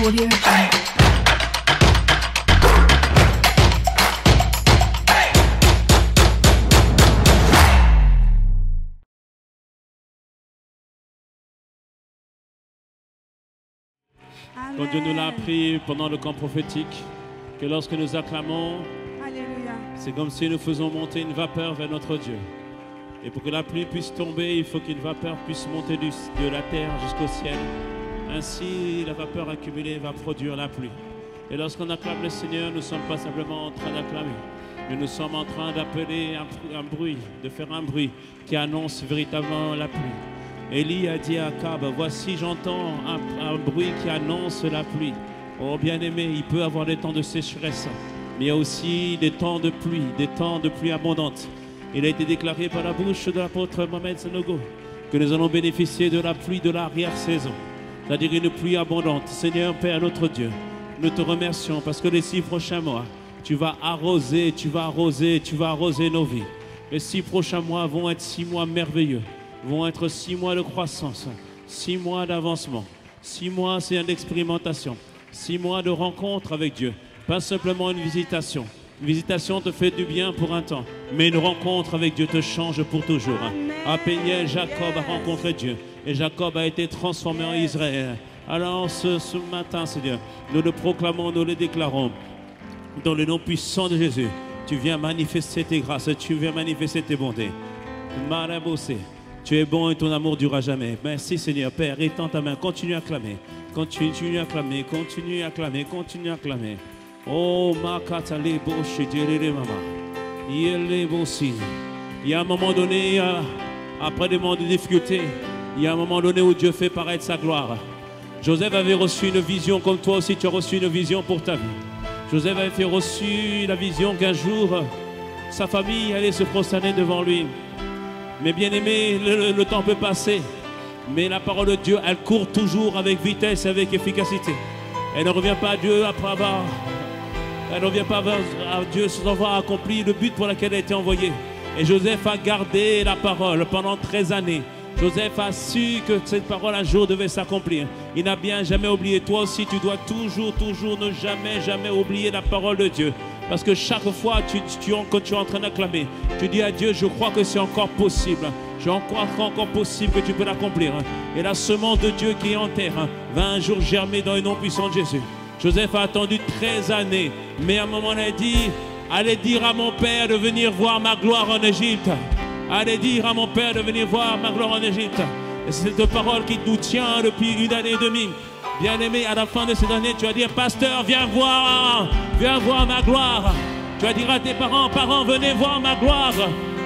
Audio Jungle. Quand Dieu nous l'a appris pendant le camp prophétique, que lorsque nous acclamons, Alléluia. c'est comme si nous faisons monter une vapeur vers notre Dieu. Et pour que la pluie puisse tomber, il faut qu'une vapeur puisse monter de la terre jusqu'au ciel. Ainsi, la vapeur accumulée va produire la pluie. Et lorsqu'on acclame le Seigneur, nous ne sommes pas simplement en train d'acclamer, mais nous sommes en train d'appeler un bruit, de faire un bruit qui annonce véritablement la pluie. Élie a dit à Akab, voici j'entends un bruit qui annonce la pluie. Oh bien-aimé, il peut y avoir des temps de sécheresse, mais il y a aussi des temps de pluie abondante. Il a été déclaré par la bouche de l'apôtre Mohamed Sanogo que nous allons bénéficier de la pluie de l'arrière-saison, c'est-à-dire une pluie abondante. Seigneur Père notre Dieu, nous te remercions parce que les 6 prochains mois, tu vas arroser nos vies. Les 6 prochains mois vont être 6 mois merveilleux, vont être 6 mois de croissance, 6 mois d'avancement, 6 mois c'est une expérimentation, 6 mois de rencontre avec Dieu, pas simplement une visitation. Une visitation te fait du bien pour un temps, mais une rencontre avec Dieu te change pour toujours. À Péniel, Jacob a rencontré Dieu et Jacob a été transformé en Israël. Alors ce matin, Seigneur, nous le proclamons, nous le déclarons. Dans le nom puissant de Jésus, tu viens manifester tes grâces, tu viens manifester tes bontés. Marabossé, tu es bon et ton amour durera jamais. Merci Seigneur, Père, étends ta main, continue à clamer, continue à clamer, continue à clamer, continue à clamer. Oh, makatale boche direre mama. Yele bossine. Il y a un moment donné, après des moments de difficulté, il y a un moment donné où Dieu fait paraître sa gloire. Joseph avait reçu une vision comme toi aussi tu as reçu une vision pour ta vie. Joseph avait reçu la vision qu'un jour sa famille allait se prosterner devant lui. Mais bien aimé, le temps peut passer, mais la parole de Dieu, elle court toujours avec vitesse, avec efficacité. Elle ne revient pas à Dieu après avoir... Elle ne revient pas à Dieu sans avoir accompli le but pour lequel elle a été envoyée. Et Joseph a gardé la parole pendant 13 années. Joseph a su que cette parole un jour devait s'accomplir. Il n'a bien jamais oublié. Toi aussi, tu dois toujours ne jamais oublier la parole de Dieu. Parce que chaque fois quand tu es en train d'acclamer, tu dis à Dieu, je crois que c'est encore possible. Je crois encore possible que tu peux l'accomplir. Et la semence de Dieu qui est en terre va un jour germer dans le nom puissant de Jésus. Joseph a attendu 13 années, mais à un moment il a dit, allez dire à mon père de venir voir ma gloire en Égypte. Allez dire à mon père de venir voir ma gloire en Égypte. Et c'est cette parole qui nous tient depuis 1 année et demie. Bien-aimé, à la fin de cette année, tu vas dire, pasteur, viens voir ma gloire. Tu vas dire à tes parents, venez voir ma gloire.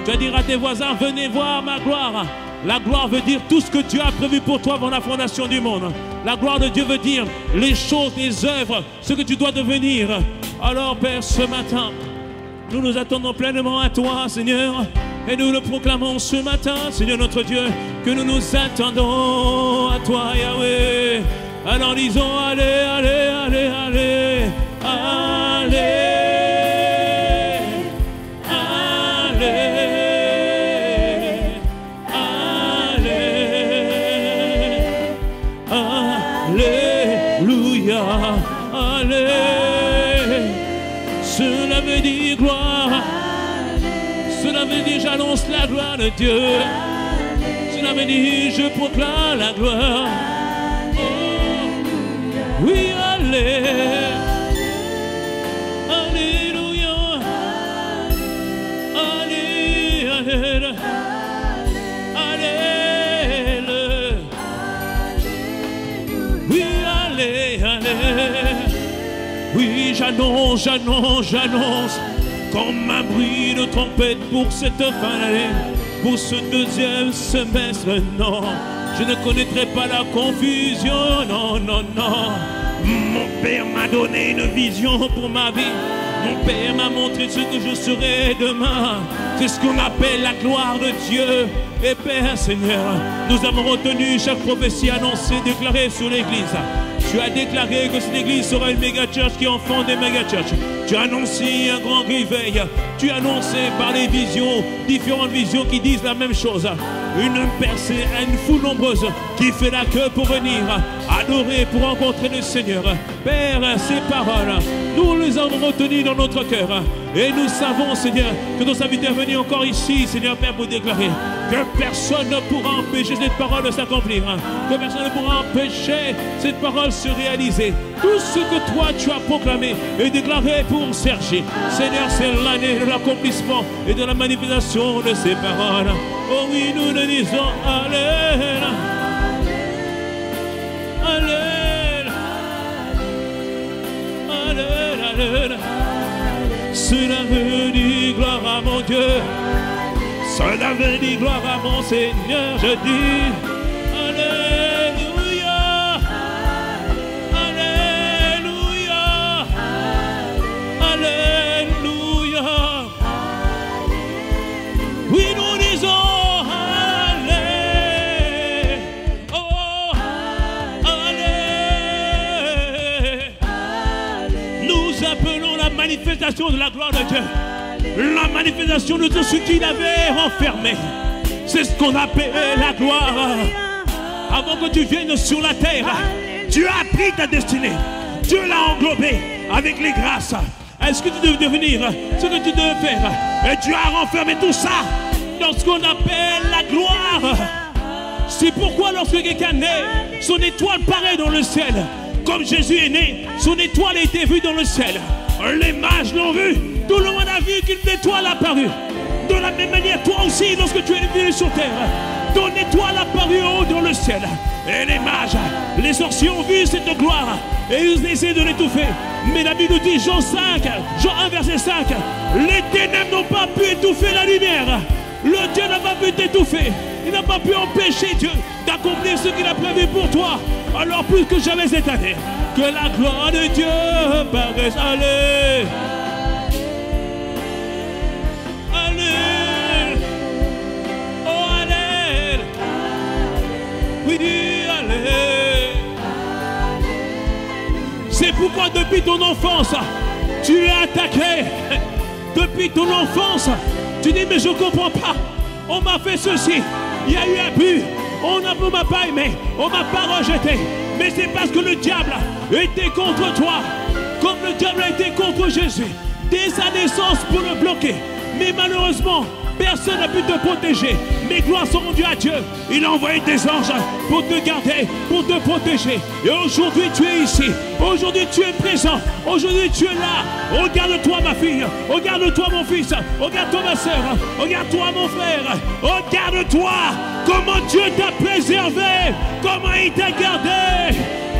Tu vas dire à tes voisins, venez voir ma gloire. La gloire veut dire tout ce que Dieu a prévu pour toi avant la fondation du monde. La gloire de Dieu veut dire les choses, les œuvres, ce que tu dois devenir. Alors, Père, ce matin, nous nous attendons pleinement à toi, Seigneur. Et nous le proclamons ce matin, Seigneur notre Dieu, que nous nous attendons à toi, Yahweh. Alors disons, allez, allez, allez, allez, allez. Cela veut dire gloire. Cela veut dire j'annonce la gloire de Dieu. Cela veut dire je proclame la gloire. Oh, oui, allez. Alléluia. Allez, allez. Allez. Oui, allez, allez. Oui, j'annonce comme un bruit de trompette pour cette fin d'année, pour ce deuxième semestre. Non, je ne connaîtrai pas la confusion. Non. Mon Père m'a donné une vision pour ma vie. Mon Père m'a montré ce que je serai demain. C'est ce qu'on appelle la gloire de Dieu. Et Père Seigneur, nous avons retenu chaque prophétie annoncée, déclarée sur l'Église. Tu as déclaré que cette Église sera une méga church qui enfante des méga church. Tu as annoncé un grand réveil. Tu as annoncé par les visions, différentes visions qui disent la même chose. Une percée, une foule nombreuse qui fait la queue pour venir adorer, pour rencontrer le Seigneur. Père, ces paroles, nous les avons retenues dans notre cœur. Et nous savons, Seigneur, que nos invités venus encore ici, Seigneur Père, pour déclarer que personne ne pourra empêcher cette parole de s'accomplir. Que personne ne pourra empêcher cette parole de se réaliser. Tout ce que toi tu as proclamé et déclaré pour Sergi. Seigneur, c'est l'année de l'accomplissement et de la manifestation de ces paroles. Oh oui, nous le disons, Alléluia. Alléluia. Alléluia. Cela veut dire gloire à mon Dieu. Cela veut dire gloire à mon Seigneur. Je dis Alléluia. Alléluia. Alléluia. Oui, nous disons Allé. Oh, Allé. Nous appelons la manifestation de la gloire de Dieu. La manifestation de tout ce qu'il avait renfermé. C'est ce qu'on appelle la gloire. Avant que tu viennes sur la terre, Dieu a pris ta destinée. Dieu l'a englobée avec les grâces. Est-ce que tu devais devenir ce que tu devais faire? Et Dieu a renfermé tout ça dans ce qu'on appelle la gloire. C'est pourquoi lorsque quelqu'un naît, son étoile paraît dans le ciel. Comme Jésus est né, son étoile a été vue dans le ciel. Les mages l'ont vu. Tout le monde a vu qu'une étoile apparue. De la même manière, toi aussi, lorsque tu es venu sur terre, ton étoile apparue en haut dans le ciel. Et les mages, les sorciers ont vu cette gloire et ils ont essayé de l'étouffer. Mais la Bible nous dit, Jean 1 verset 5, les ténèbres n'ont pas pu étouffer la lumière. Le Dieu n'a pas pu t'étouffer. Il n'a pas pu empêcher Dieu d'accomplir ce qu'il a prévu pour toi. Alors plus que jamais cette année, que la gloire de Dieu paraisse. Allez. Allez. Oh, allez. Oui, allez. C'est pourquoi depuis ton enfance, tu es attaqué. Depuis ton enfance, tu dis mais je ne comprends pas. On m'a fait ceci. Il y a eu abus. On ne m'a pas aimé. On ne m'a pas rejeté. Mais c'est parce que le diable était contre toi. Comme le diable a été contre Jésus. Dès sa naissance pour le bloquer. Mais malheureusement, personne n'a pu te protéger. Mais gloires sont rendues à Dieu. Il a envoyé des anges pour te garder, pour te protéger. Et aujourd'hui, tu es ici. Aujourd'hui, tu es présent. Aujourd'hui, tu es là. Regarde-toi, ma fille. Regarde-toi, mon fils. Regarde-toi, ma soeur. Regarde-toi, mon frère. Regarde-toi. Comment Dieu t'a préservé. Comment il t'a gardé.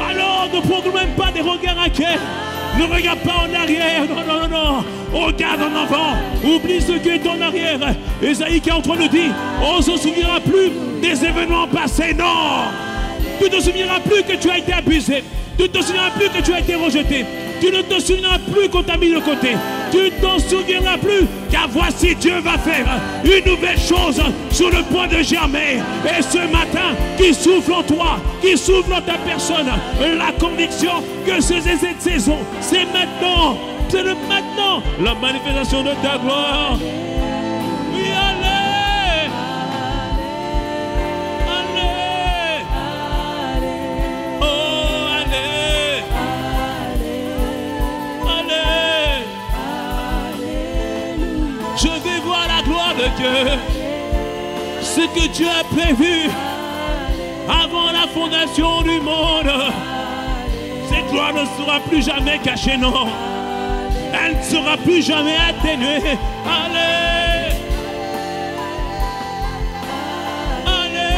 Alors, ne prends même pas des regards inquiets. Ne regarde pas en arrière. Non, non, non, non. Regarde en avant. Oublie ce qui est en arrière. Ésaïe qui est en train de dire, on ne se souviendra plus des événements passés. Non. Tu ne te souviendras plus que tu as été abusé. Tu ne te souviendras plus que tu as été rejeté. Tu ne te souviendras plus qu'on t'a mis de côté. Tu ne t'en souviendras plus car voici Dieu va faire une nouvelle chose sur le point de germer. Et ce matin, qui souffle en toi, qui souffle en ta personne, la conviction que c'est cette saison, c'est maintenant. C'est le maintenant, la manifestation de ta gloire. Oui, allez. Allez. Oh, allez. Allez. Je vais voir la gloire de Dieu. Ce que Dieu a prévu avant la fondation du monde. Cette gloire ne sera plus jamais cachée, non. Elle ne sera plus jamais atténuée. Allez. Allez.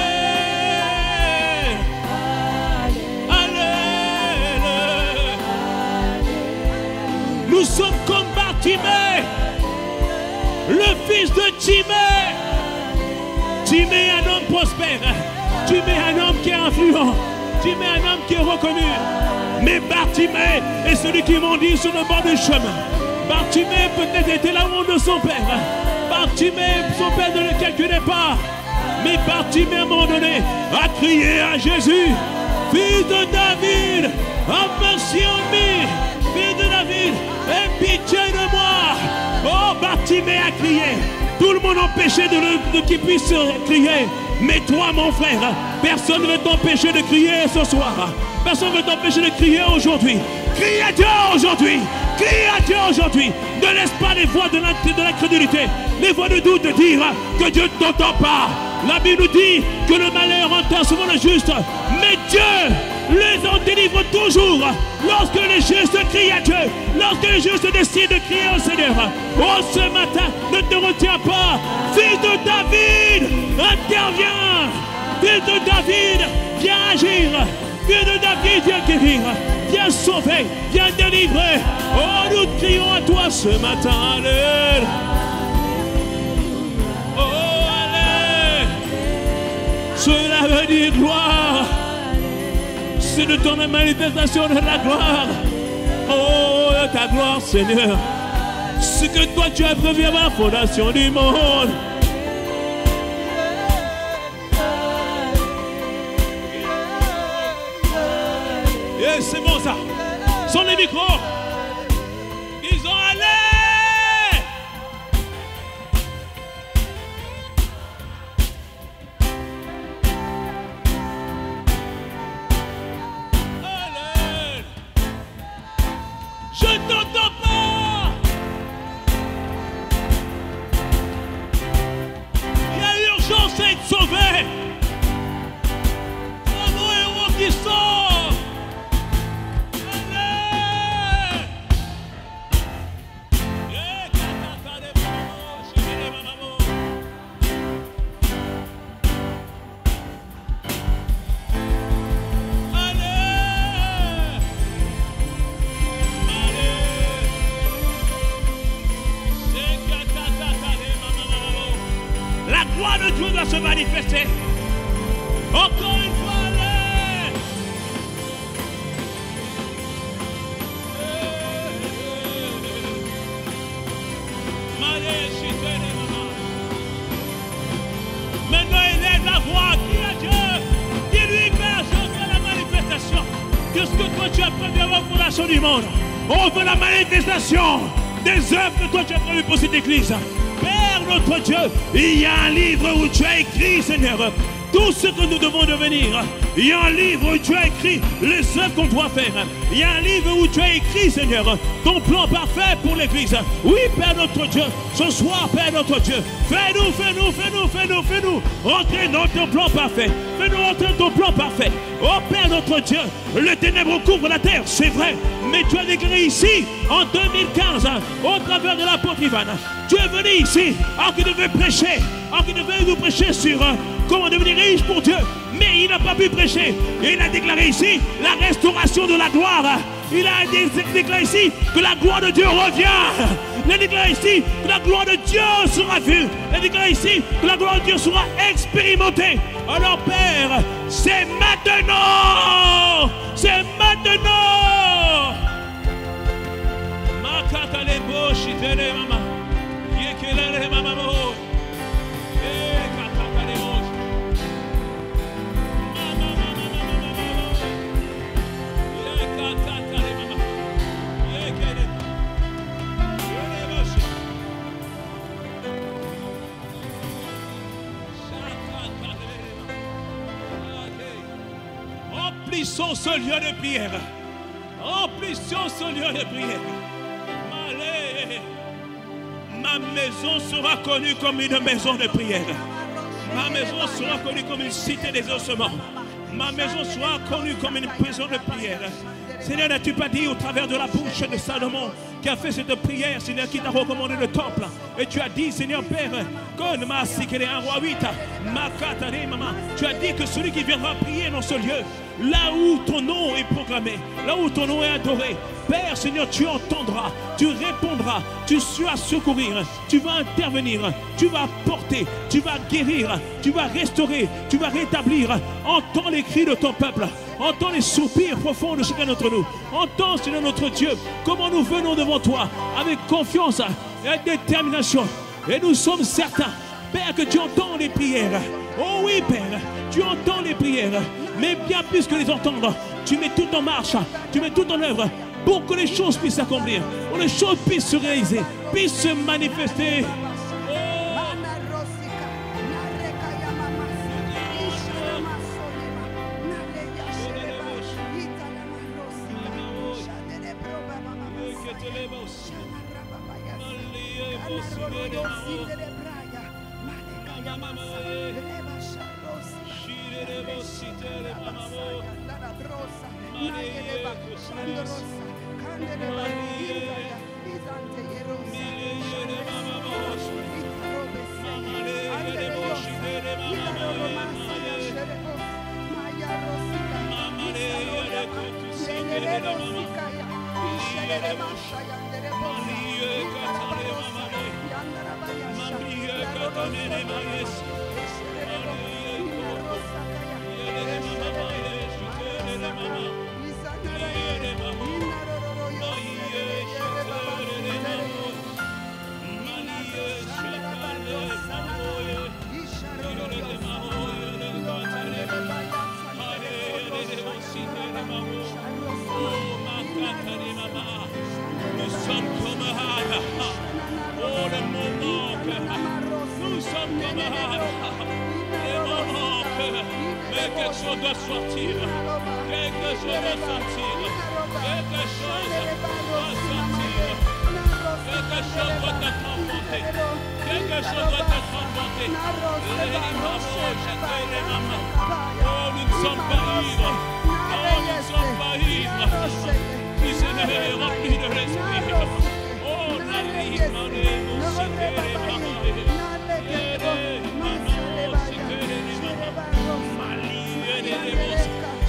Allez. Nous sommes comme Bartimée, le fils de Timée. Timée, un homme prospère. Timée, un homme qui est influent. Timée, un homme qui est reconnu. Mais Bartimée est celui qui mendie sur le bord du chemin. Bartimée peut-être était la honte de son père. Bartimée, son père ne le calculait pas. Mais Bartimée, à un moment donné, a crié à Jésus, Fils de David, have mercy on me. Fils de David, aie pitié de moi. Oh, Bartimée a crié. Tout le monde empêchait de qu'il puisse crier. Mais toi, mon frère, personne ne veut t'empêcher de crier ce soir. Personne ne veut t'empêcher de crier aujourd'hui. Crie à Dieu aujourd'hui. Crie à Dieu aujourd'hui. Ne laisse pas les voix de l'incrédulité, les voix de doute de dire que Dieu ne t'entend pas. La Bible nous dit que le malheur entend souvent le juste, mais Dieu les en délivre toujours lorsque les justes crient à Dieu, lorsque les justes décident de crier au Seigneur. Oh, ce matin, ne te retiens pas. Fils de David, interviens. Fils de David, viens agir. Fils de David, viens guérir. Viens sauver, viens délivrer. Oh, nous crions à toi ce matin. Allez. Oh, allez. Cela veut dire gloire. C'est de ton manifestation de la gloire. Oh, ta gloire, Seigneur. Ce que toi tu as prévu avant la fondation du monde. Et c'est bon ça. Sont les micros. Ils ont allé. Je ne t'entends pas. Il y a urgence à être sauvé. Un bon héros qui sort. Allez. La gloire de Dieu doit se manifester. Encore une fois, allez. Maintenant, élève la voix. Crie à Dieu. Dis-lui, Père, je veux la manifestation de ce que toi tu as prévu avant la fondation du monde. On veut la manifestation des œuvres que toi tu as prévues pour cette église. Père notre Dieu, il y a un livre où tu as écrit, Seigneur, tout ce que nous devons devenir. Il y a un livre où tu as écrit les œuvres qu'on doit faire. Il y a un livre où tu as écrit, Seigneur, ton plan parfait pour l'église. Oui, Père notre Dieu, ce soir, Père notre Dieu, fais-nous rentrer dans ton plan parfait. Fais-nous rentrer dans ton plan parfait. Oh Père notre Dieu, le ténèbre couvre la terre, c'est vrai, mais tu as déclaré ici, en 2015, au travers de l'apôtre Ivan, tu es venu ici, alors qu'il devait prêcher, alors qu'il devait nous prêcher sur comment devenir riche pour Dieu, mais il n'a pas pu prêcher. Et il a déclaré ici la restauration de la gloire. Il a déclaré ici que la gloire de Dieu revient. Il a déclaré ici que la gloire de Dieu sera vue. Il a déclaré ici que la gloire de Dieu sera expérimentée. Alors Père, c'est maintenant. C'est maintenant. Remplissons ce lieu de prière. Remplissons ce lieu de prière. Allez. Ma maison sera connue comme une maison de prière. Ma maison sera connue comme une cité des ossements. Ma maison sera connue comme une maison de prière. Seigneur, n'as-tu pas dit au travers de la bouche de Salomon qui a fait cette prière, Seigneur, qui t'a recommandé le temple? Et tu as dit, Seigneur Père, comme un roi 8, tu as dit que celui qui viendra prier dans ce lieu, là où ton nom est proclamé, là où ton nom est adoré, Père, Seigneur, tu entendras, tu répondras, tu vas secourir, tu vas intervenir, tu vas porter, tu vas guérir, tu vas restaurer, tu vas rétablir. Entends les cris de ton peuple, Entends les soupirs profonds de chacun d'entre nous. Entends, Seigneur notre Dieu, comment nous venons devant toi avec confiance et avec détermination. Et nous sommes certains, Père, que tu entends les prières. Oh oui, Père, tu entends les prières. Mais bien plus que les entendre, tu mets tout en marche, tu mets tout en œuvre pour que les choses puissent s'accomplir, pour que les choses puissent se réaliser, puissent se manifester.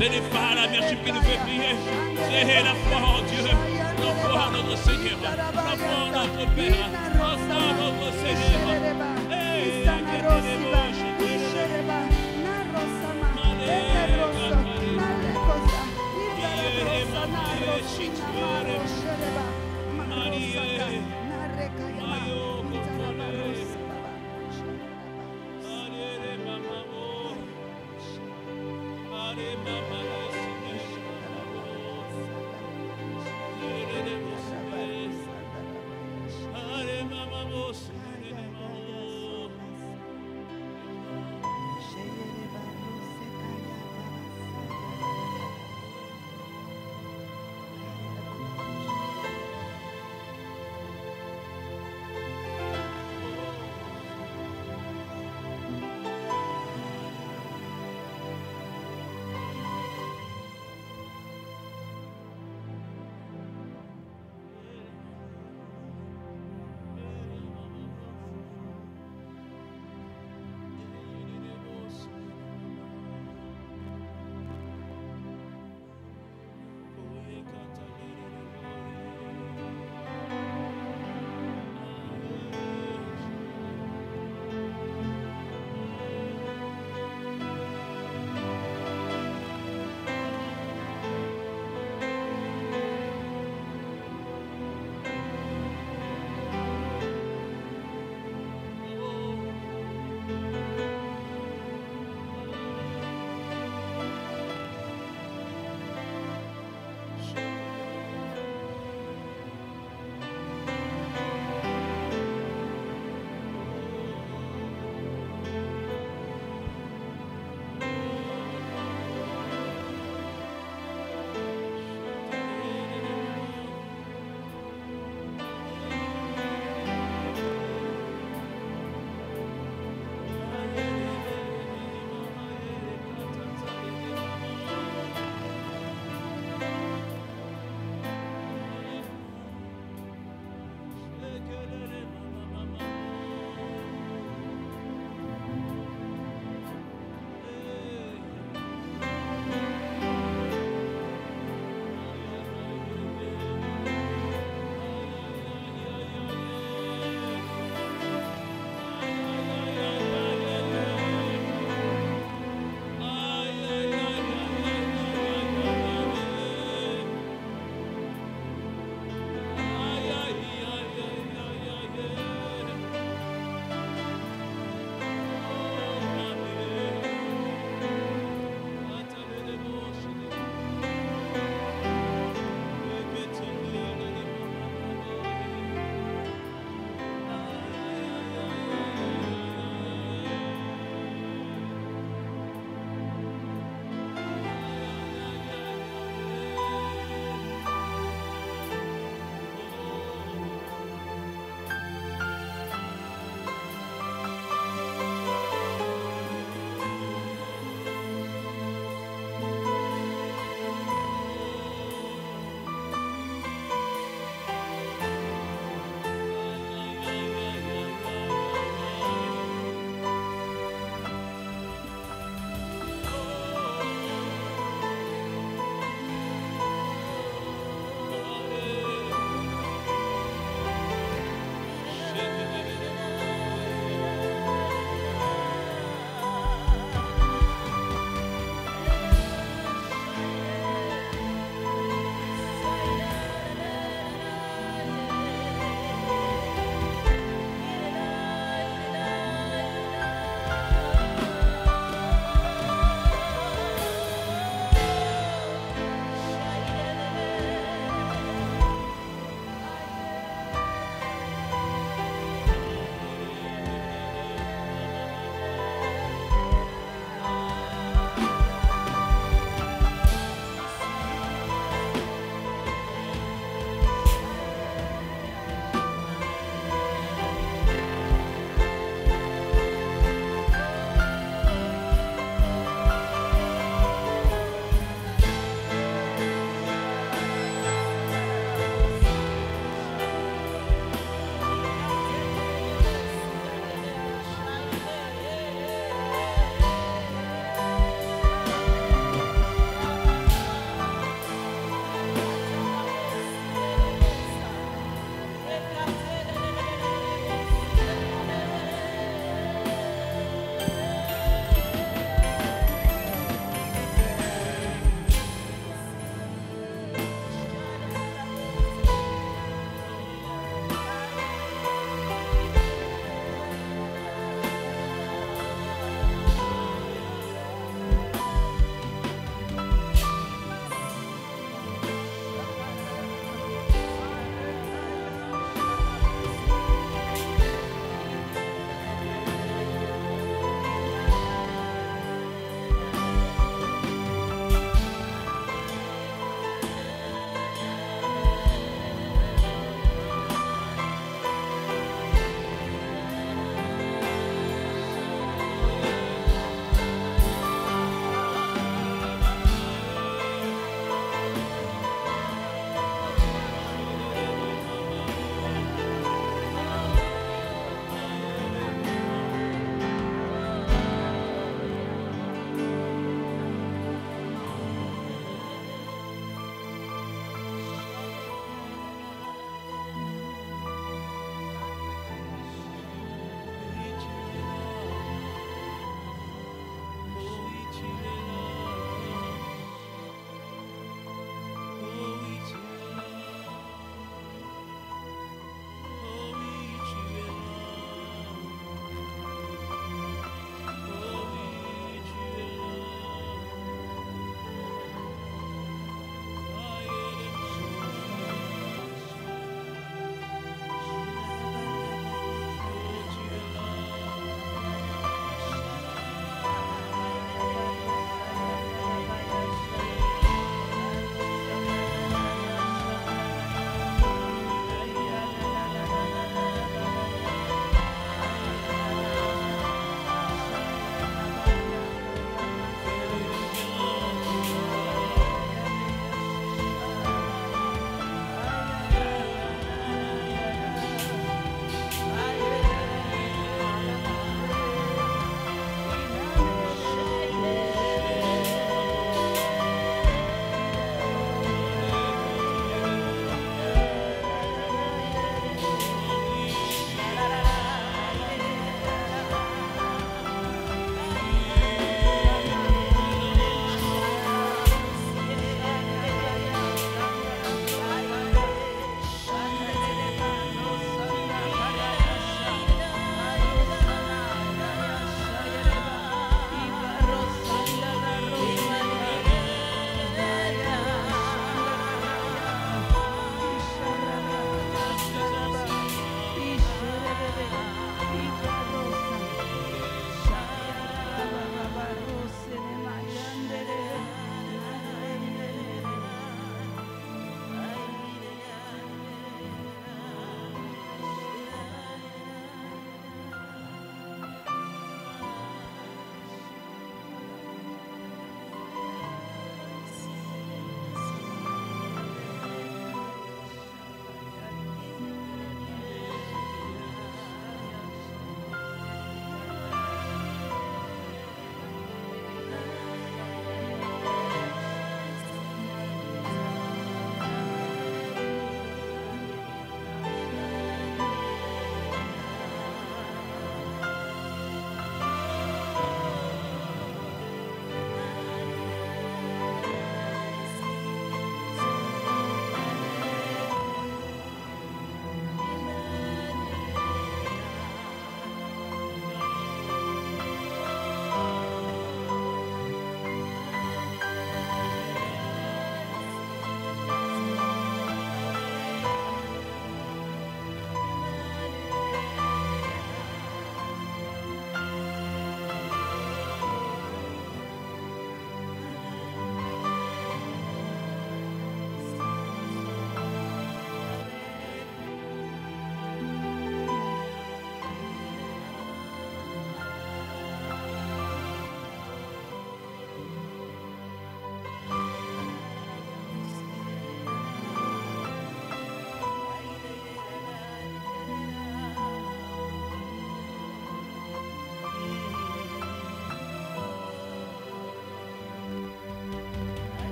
Ce n'est pas la merci qui nous fait prier, c'est la foi en Dieu, la foi en notre Seigneur, la foi en notre Père, la foi en notre Seigneur.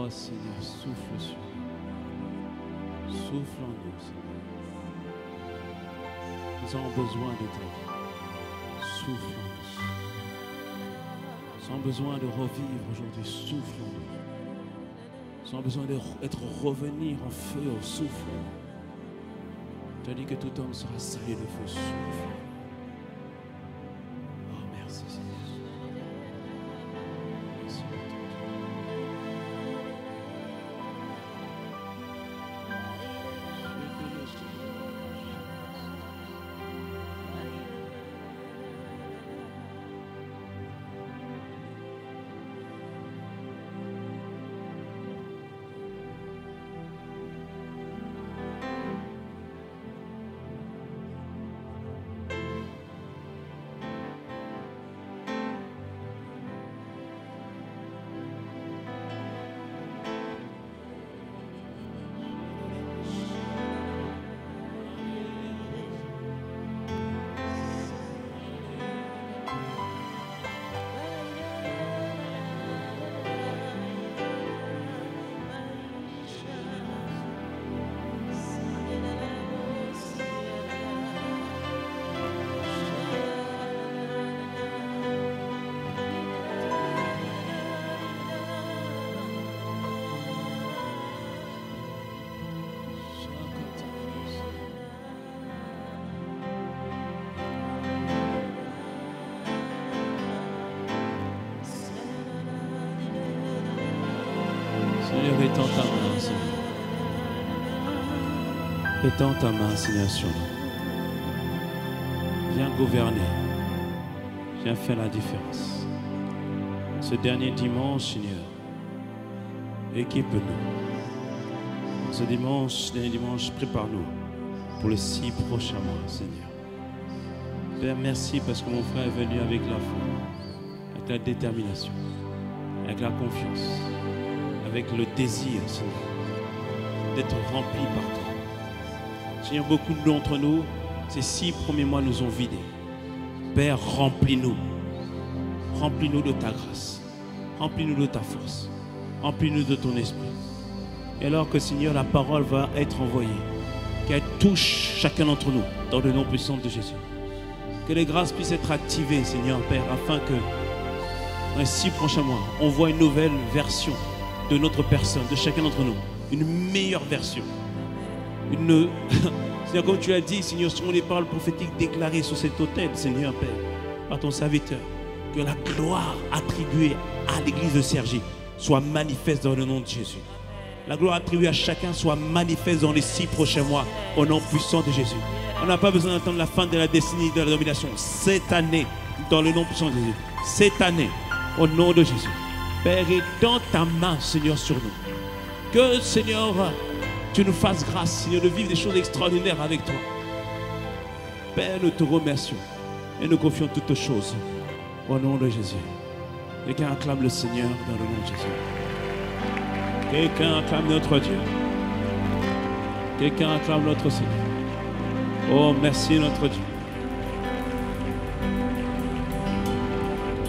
Oh Seigneur, souffle sur nous. Souffle en nous, Seigneur. Nous avons besoin de ta vie. Souffle en nous. Nous avons besoin de revivre aujourd'hui. Souffle en nous. Nous avons besoin d'être revenir en feu au souffle. Tu as dit que tout homme sera salé de feu. Souffle. Oh, merci Seigneur. Merci Seigneur, étends ta main, Seigneur. Étends ta main, Seigneur, sur nous. Viens gouverner. Viens faire la différence. Ce dernier dimanche, Seigneur, équipe-nous. Ce dernier dimanche, prépare-nous pour les 6 prochains mois, Seigneur. Père, merci parce que mon frère est venu avec la foi, avec la détermination, avec la confiance, avec le désir, Seigneur, d'être rempli par toi. Seigneur, beaucoup d'entre nous, ces 6 premiers mois nous ont vidés. Père, remplis-nous. Remplis-nous de ta grâce. Remplis-nous de ta force. Remplis-nous de ton esprit. Et alors que, Seigneur, la parole va être envoyée, qu'elle touche chacun d'entre nous dans le nom puissant de Jésus. Que les grâces puissent être activées, Seigneur, Père, afin que dans les 6 prochains mois, on voit une nouvelle version de notre personne, de chacun d'entre nous. Une meilleure version. Seigneur, comme tu as dit, Seigneur, sur les paroles prophétiques déclarées sur cet autel, Seigneur, Père, par ton serviteur, que la gloire attribuée à l'église de Cergy soit manifeste dans le nom de Jésus. La gloire attribuée à chacun soit manifeste dans les 6 prochains mois, au nom puissant de Jésus. On n'a pas besoin d'attendre la fin de la décennie de la domination. Cette année, dans le nom puissant de Jésus. Cette année, au nom de Jésus. Père, étends ta main, Seigneur, sur nous. Que, Seigneur, tu nous fasses grâce, Seigneur, de vivre des choses extraordinaires avec toi. Père, nous te remercions et nous confions toutes choses au nom de Jésus. Quelqu'un acclame le Seigneur dans le nom de Jésus. Quelqu'un acclame notre Dieu. Quelqu'un acclame notre Seigneur. Oh, merci notre Dieu.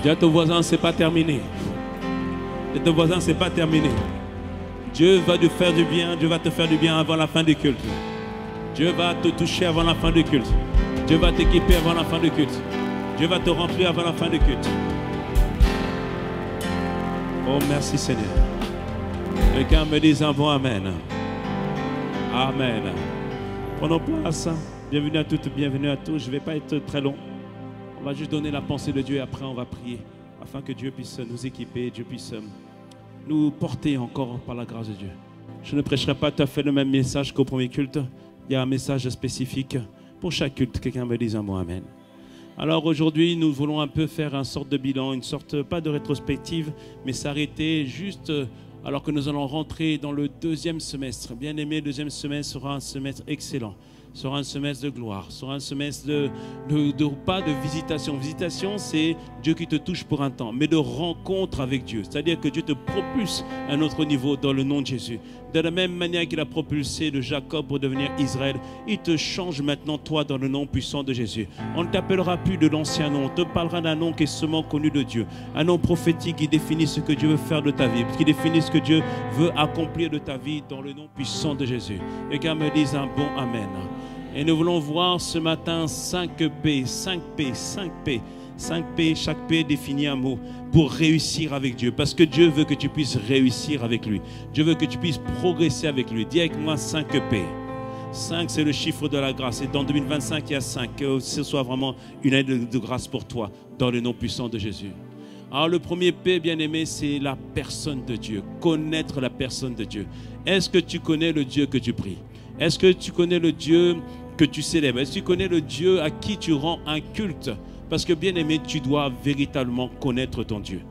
Dis à ton voisin, c'est pas terminé. Dis à ton voisin, c'est pas terminé. Dieu va te faire du bien. Dieu va te faire du bien avant la fin du culte. Dieu va te toucher avant la fin du culte. Dieu va t'équiper avant la fin du culte. Dieu va te remplir avant la fin du culte. Oh, merci Seigneur. Quelqu'un me dise un bon Amen. Amen. Prenons place. Bienvenue à toutes, bienvenue à tous. Je ne vais pas être très long. On va juste donner la pensée de Dieu et après on va prier afin que Dieu puisse nous équiper, Dieu puisse nous porter encore par la grâce de Dieu. Je ne prêcherai pas tout à fait le même message qu'au premier culte. Il y a un message spécifique pour chaque culte. Quelqu'un me dise un mot Amen. Alors aujourd'hui, nous voulons un peu faire une sorte de bilan, une sorte, pas de rétrospective, mais s'arrêter juste alors que nous allons rentrer dans le 2e semestre. Bien aimé, le 2e semestre sera un semestre excellent. sera un semestre de gloire, sera un semestre pas de visitation. Visitation, c'est Dieu qui te touche pour un temps, mais de rencontre avec Dieu. C'est-à-dire que Dieu te propulse à un autre niveau dans le nom de Jésus. De la même manière qu'il a propulsé de Jacob pour devenir Israël, il te change maintenant, toi, dans le nom puissant de Jésus. On ne t'appellera plus de l'ancien nom, on te parlera d'un nom qui est seulement connu de Dieu. Un nom prophétique qui définit ce que Dieu veut faire de ta vie, qui définit ce que Dieu veut accomplir de ta vie dans le nom puissant de Jésus. Et qu'elle me dise un bon Amen. Et nous voulons voir ce matin 5 P, 5 P, 5 P. 5 P, chaque P définit un mot pour réussir avec Dieu. Parce que Dieu veut que tu puisses réussir avec lui. Dieu veut que tu puisses progresser avec lui. Dis avec moi 5 P. 5, c'est le chiffre de la grâce. Et dans 2025, il y a 5. Que ce soit vraiment une aide de grâce pour toi dans le nom puissant de Jésus. Alors le premier P, bien aimé, c'est la personne de Dieu. Connaître la personne de Dieu. Est-ce que tu connais le Dieu que tu pries? Est-ce que tu connais le Dieu que tu célèbres? Est-ce que tu connais le Dieu à qui tu rends un culte? Parce que bien aimé, tu dois véritablement connaître ton Dieu.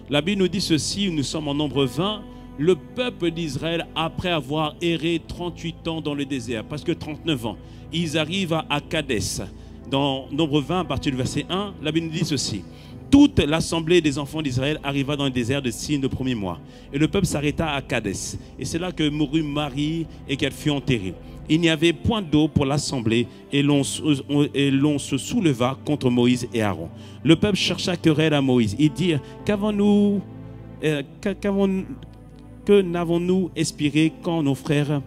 La Bible nous dit ceci, nous sommes en Nombre 20, le peuple d'Israël, après avoir erré 38 ans dans le désert, parce que 39 ans, ils arrivent à Kadès. Dans Nombre 20, à partir du verset 1, la Bible nous dit ceci. Toute l'assemblée des enfants d'Israël arriva dans le désert de Sin le premier mois. Et le peuple s'arrêta à Kadès. Et c'est là que mourut Marie et qu'elle fut enterrée. Il n'y avait point d'eau pour l'assemblée et l'on se souleva contre Moïse et Aaron. Le peuple chercha querelle à Moïse. Ils dirent, que n'avons-nous expiré quand nos frères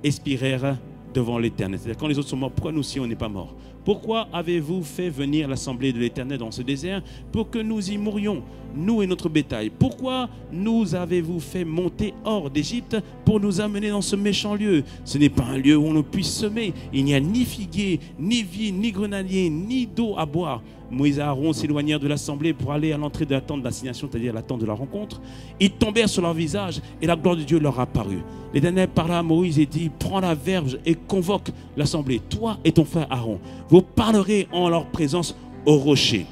expirèrent devant l'Éternel? C'est-à-dire quand les autres sont morts, pourquoi nous si on n'est pas morts? Pourquoi avez-vous fait venir l'assemblée de l'Éternel dans ce désert pour que nous y mourions, nous et notre bétail? Pourquoi nous avez-vous fait monter hors d'Égypte pour nous amener dans ce méchant lieu? Ce n'est pas un lieu où on puisse semer. Il n'y a ni figuier, ni vigne, ni grenadier, ni d'eau à boire. Moïse et Aaron s'éloignèrent de l'assemblée pour aller à l'entrée de la tente d'assignation, c'est-à-dire la tente de la rencontre. Ils tombèrent sur leur visage et la gloire de Dieu leur apparut. L'Éternel parla à Moïse et dit, prends la verge et convoque l'assemblée, toi et ton frère Aaron. Vous parlerez en leur présence au rocher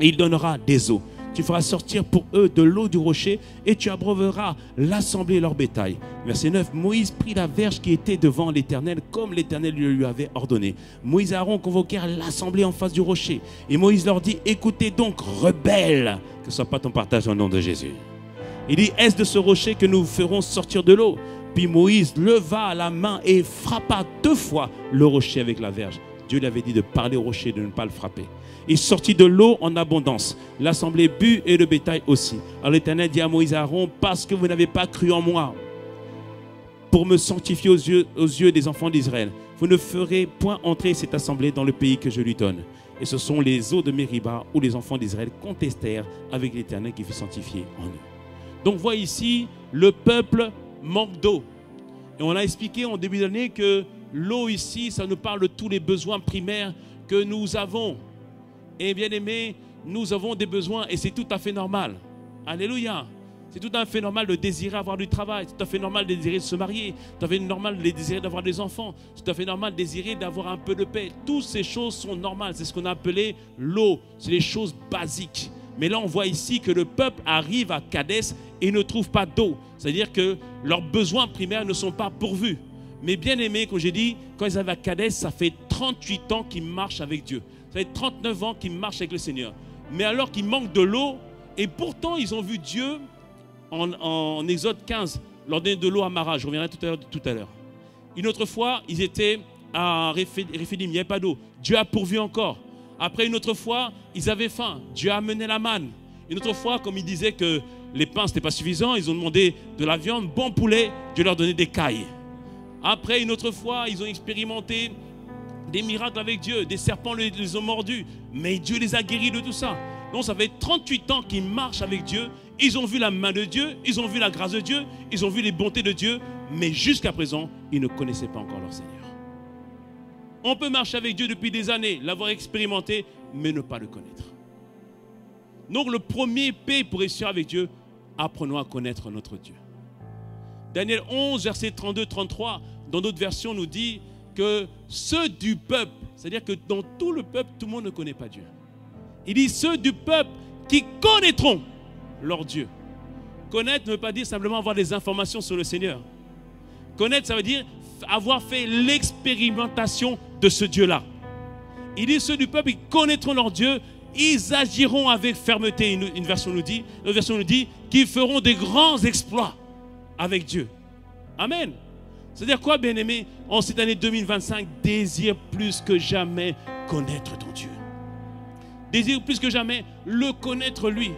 et il donnera des eaux. Tu feras sortir pour eux de l'eau du rocher et tu abreuveras l'assemblée et leur bétail. Verset 9, Moïse prit la verge qui était devant l'Éternel comme l'Éternel lui avait ordonné. Moïse et Aaron convoquèrent l'assemblée en face du rocher. Et Moïse leur dit, écoutez donc, rebelles, que ce ne soit pas ton partage au nom de Jésus. Il dit, est-ce de ce rocher que nous ferons sortir de l'eau? Puis Moïse leva la main et frappa 2 fois le rocher avec la verge. Dieu lui avait dit de parler au rocher, de ne pas le frapper. Il sortit de l'eau en abondance. L'assemblée but et le bétail aussi. Alors l'Éternel dit à Moïse et Aaron, parce que vous n'avez pas cru en moi, pour me sanctifier aux yeux des enfants d'Israël, vous ne ferez point entrer cette assemblée dans le pays que je lui donne. Et ce sont les eaux de Mériba où les enfants d'Israël contestèrent avec l'Éternel qui fut sanctifié en eux. Donc voyez ici, le peuple manque d'eau. Et on a expliqué en début d'année que l'eau ici, ça nous parle de tous les besoins primaires que nous avons. Et bien aimé, nous avons des besoins et c'est tout à fait normal. Alléluia. C'est tout à fait normal de désirer avoir du travail. C'est tout à fait normal de désirer se marier. C'est tout à fait normal de désirer d'avoir des enfants. C'est tout à fait normal de désirer d'avoir un peu de paix. Toutes ces choses sont normales. C'est ce qu'on a appelé l'eau. C'est les choses basiques. Mais là, on voit ici que le peuple arrive à Kadès et ne trouve pas d'eau. C'est-à-dire que leurs besoins primaires ne sont pas pourvus. Mais bien aimé, comme j'ai dit, quand ils arrivent à Kadès, ça fait 38 ans qu'ils marchent avec Dieu. Ça fait 39 ans qu'ils marchent avec le Seigneur. Mais alors qu'ils manquent de l'eau, et pourtant ils ont vu Dieu en Exode 15, leur donner de l'eau à Mara. Je reviendrai tout à l'heure. Une autre fois, ils étaient à Réphidim, il n'y avait pas d'eau. Dieu a pourvu encore. Après, une autre fois, ils avaient faim. Dieu a amené la manne. Une autre fois, comme ils disaient que les pains, ce n'était pas suffisant, ils ont demandé de la viande, bon poulet, Dieu leur donnait des cailles. Après, une autre fois, ils ont expérimenté des miracles avec Dieu, des serpents les ont mordus, mais Dieu les a guéris de tout ça. Donc ça fait 38 ans qu'ils marchent avec Dieu, ils ont vu la main de Dieu, ils ont vu la grâce de Dieu, ils ont vu les bontés de Dieu, mais jusqu'à présent, ils ne connaissaient pas encore leur Seigneur. On peut marcher avec Dieu depuis des années, l'avoir expérimenté, mais ne pas le connaître. Donc le premier P pour réussir avec Dieu, apprenons à connaître notre Dieu. Daniel 11, verset 32-33, dans d'autres versions, nous dit que ceux du peuple, c'est-à-dire que dans tout le peuple, tout le monde ne connaît pas Dieu. Il dit ceux du peuple qui connaîtront leur Dieu. Connaître ne veut pas dire simplement avoir des informations sur le Seigneur. Connaître, ça veut dire avoir fait l'expérimentation de ce Dieu-là. Il dit, ceux du peuple, ils connaîtront leur Dieu, ils agiront avec fermeté. Une version nous dit qu'ils feront des grands exploits avec Dieu. Amen. C'est-à-dire quoi, bien-aimé? En cette année 2025, désire plus que jamais connaître ton Dieu. Désire plus que jamais le connaître lui.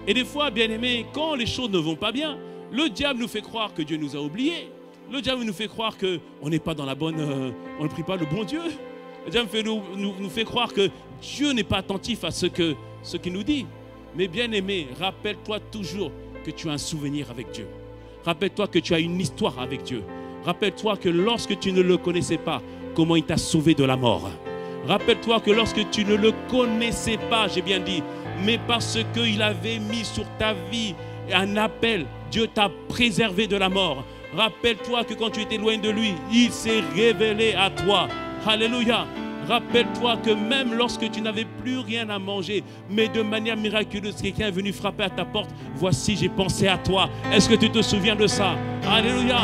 Et des fois, bien-aimé, quand les choses ne vont pas bien, le diable nous fait croire que Dieu nous a oubliés. Le diable nous fait croire qu'on n'est pas dans la bonne... on ne prie pas le bon Dieu. Le diable nous fait croire que Dieu n'est pas attentif à ce qu'il nous dit. Mais bien-aimé, rappelle-toi toujours que tu as un souvenir avec Dieu. Rappelle-toi que tu as une histoire avec Dieu. Rappelle-toi que lorsque tu ne le connaissais pas, comment il t'a sauvé de la mort. Rappelle-toi que lorsque tu ne le connaissais pas, j'ai bien dit, mais parce qu'il avait mis sur ta vie un appel, Dieu t'a préservé de la mort. Rappelle-toi que quand tu étais loin de lui, il s'est révélé à toi. Alléluia. Rappelle-toi que même lorsque tu n'avais plus rien à manger, mais de manière miraculeuse, quelqu'un est venu frapper à ta porte. Voici, j'ai pensé à toi. Est-ce que tu te souviens de ça? Alléluia.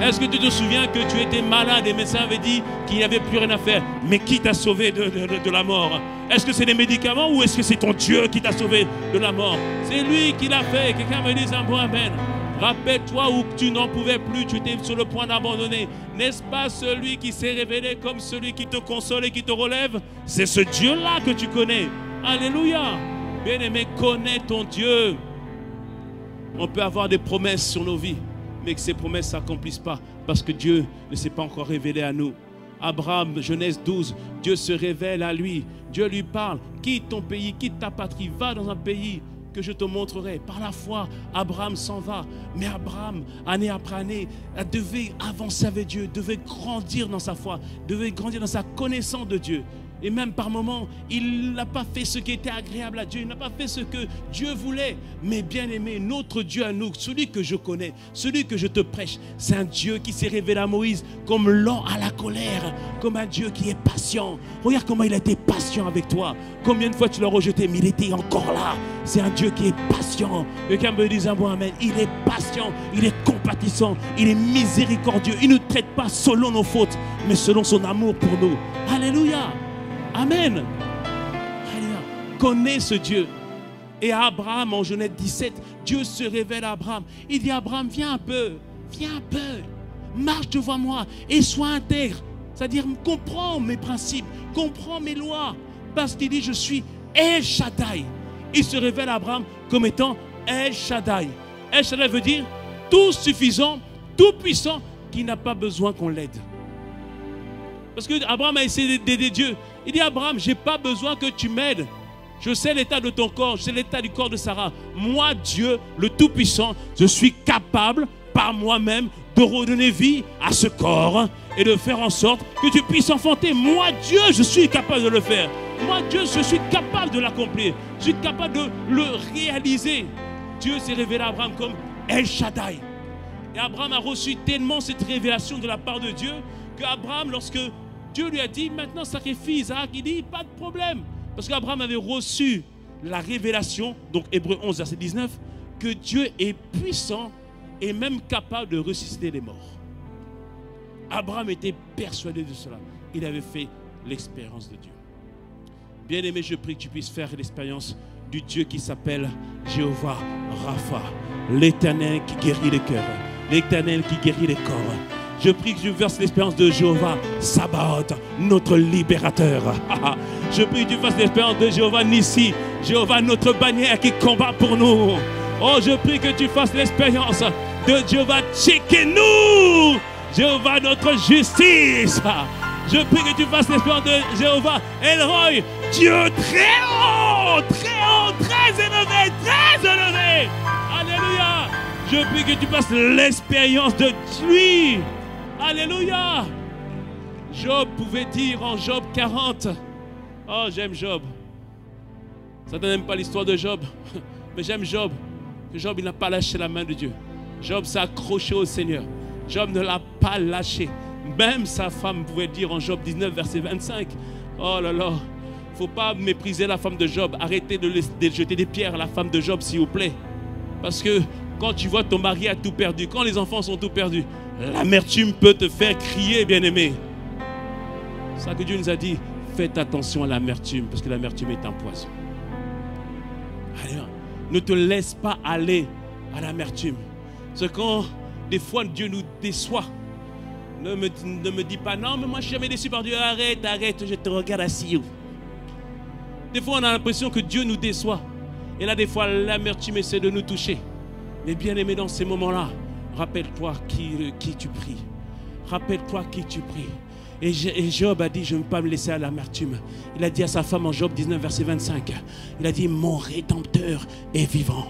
Est-ce que tu te souviens que tu étais malade et les médecins avaient dit qu'il n'y avait plus rien à faire? Mais qui t'a sauvé de la mort? Est-ce que c'est les médicaments ou est-ce que c'est ton Dieu qui t'a sauvé de la mort? C'est lui qui l'a fait. Quelqu'un me dit un bon amen. Rappelle-toi où tu n'en pouvais plus, tu étais sur le point d'abandonner. N'est-ce pas celui qui s'est révélé comme celui qui te console et qui te relève? C'est ce Dieu-là que tu connais. Alléluia. Bien-aimé, connais ton Dieu. On peut avoir des promesses sur nos vies, mais que ces promesses ne s'accomplissent pas parce que Dieu ne s'est pas encore révélé à nous. Abraham, Genèse 12, Dieu se révèle à lui. Dieu lui parle, quitte ton pays, quitte ta patrie, va dans un pays que je te montrerai. Par la foi, Abraham s'en va. Mais Abraham, année après année, devait avancer avec Dieu, devait grandir dans sa foi, devait grandir dans sa connaissance de Dieu. Et même par moments, il n'a pas fait ce qui était agréable à Dieu. Il n'a pas fait ce que Dieu voulait. Mais bien aimé, notre Dieu à nous, celui que je connais, celui que je te prêche, c'est un Dieu qui s'est révélé à Moïse comme lent à la colère, comme un Dieu qui est patient. Regarde comment il a été patient avec toi. Combien de fois tu l'as rejeté, mais il était encore là. C'est un Dieu qui est patient. Quelqu'un me dit un bon amen. Il est patient, il est compatissant, il est miséricordieux. Il ne nous traite pas selon nos fautes, mais selon son amour pour nous. Alléluia. Amen. Alléluia. Connais ce Dieu. Et à Abraham, en Genèse 17, Dieu se révèle à Abraham. Il dit à Abraham, viens un peu, marche devant moi et sois intègre. C'est-à-dire, comprends mes principes, comprends mes lois. Parce qu'il dit, je suis El Shaddai. Il se révèle à Abraham comme étant El Shaddai. El Shaddai veut dire tout suffisant, tout puissant, qui n'a pas besoin qu'on l'aide. Parce que Abraham a essayé d'aider Dieu. Il dit à Abraham, je n'ai pas besoin que tu m'aides. Je sais l'état de ton corps, je sais l'état du corps de Sarah. Moi, Dieu, le Tout-Puissant, je suis capable par moi-même de redonner vie à ce corps et de faire en sorte que tu puisses enfanter. Moi, Dieu, je suis capable de le faire. Moi, Dieu, je suis capable de l'accomplir. Je suis capable de le réaliser. Dieu s'est révélé à Abraham comme El Shaddai. Et Abraham a reçu tellement cette révélation de la part de Dieu qu'Abraham, lorsque Dieu lui a dit, maintenant sacrifie Isaac, il dit, pas de problème. Parce qu'Abraham avait reçu la révélation, donc Hébreux 11, verset 19, que Dieu est puissant et même capable de ressusciter les morts. Abraham était persuadé de cela. Il avait fait l'expérience de Dieu. Bien-aimé, je prie que tu puisses faire l'expérience du Dieu qui s'appelle Jéhovah Rapha, l'Éternel qui guérit les cœurs, l'Éternel qui guérit les corps. Je prie que tu verses l'expérience de Jéhovah Sabaoth, notre libérateur. Je prie que tu fasses l'expérience de Jéhovah Nissi, Jéhovah notre bannière qui combat pour nous. Oh, je prie que tu fasses l'expérience de Jéhovah Tchekenu, Jéhovah notre justice. Je prie que tu fasses l'expérience de Jéhovah El-Roi, Dieu très haut, très élevé, très élevé. Alléluia. Je prie que tu fasses l'expérience de lui. Alléluia. Job pouvait dire en Job 40, oh j'aime Job. Ça n'aime pas l'histoire de Job, mais j'aime Job. Que Job il n'a pas lâché la main de Dieu. Job s'est accroché au Seigneur. Job ne l'a pas lâché. Même sa femme pouvait dire en Job 19 verset 25, oh là là, il ne faut pas mépriser la femme de Job. Arrêtez de jeter des pierres à la femme de Job s'il vous plaît. Parce que quand tu vois ton mari a tout perdu, quand les enfants sont tout perdus, L'amertume peut te faire crier, bien-aimé. C'est ça que Dieu nous a dit. Faites attention à l'amertume, parce que l'amertume est un poison. Alors, ne te laisse pas aller à l'amertume. C'est quand, des fois, Dieu nous déçoit. Ne me dis pas, non, mais moi, je suis jamais déçu par Dieu. Arrête, arrête, je te regarde assis. Des fois, on a l'impression que Dieu nous déçoit. Et là, des fois, l'amertume essaie de nous toucher. Mais bien aimé, dans ces moments-là, rappelle-toi qui tu pries. Rappelle-toi qui tu pries. Et Job a dit, je ne veux pas me laisser à l'amertume. Il a dit à sa femme en Job 19, verset 25, il a dit, mon Rédempteur est vivant.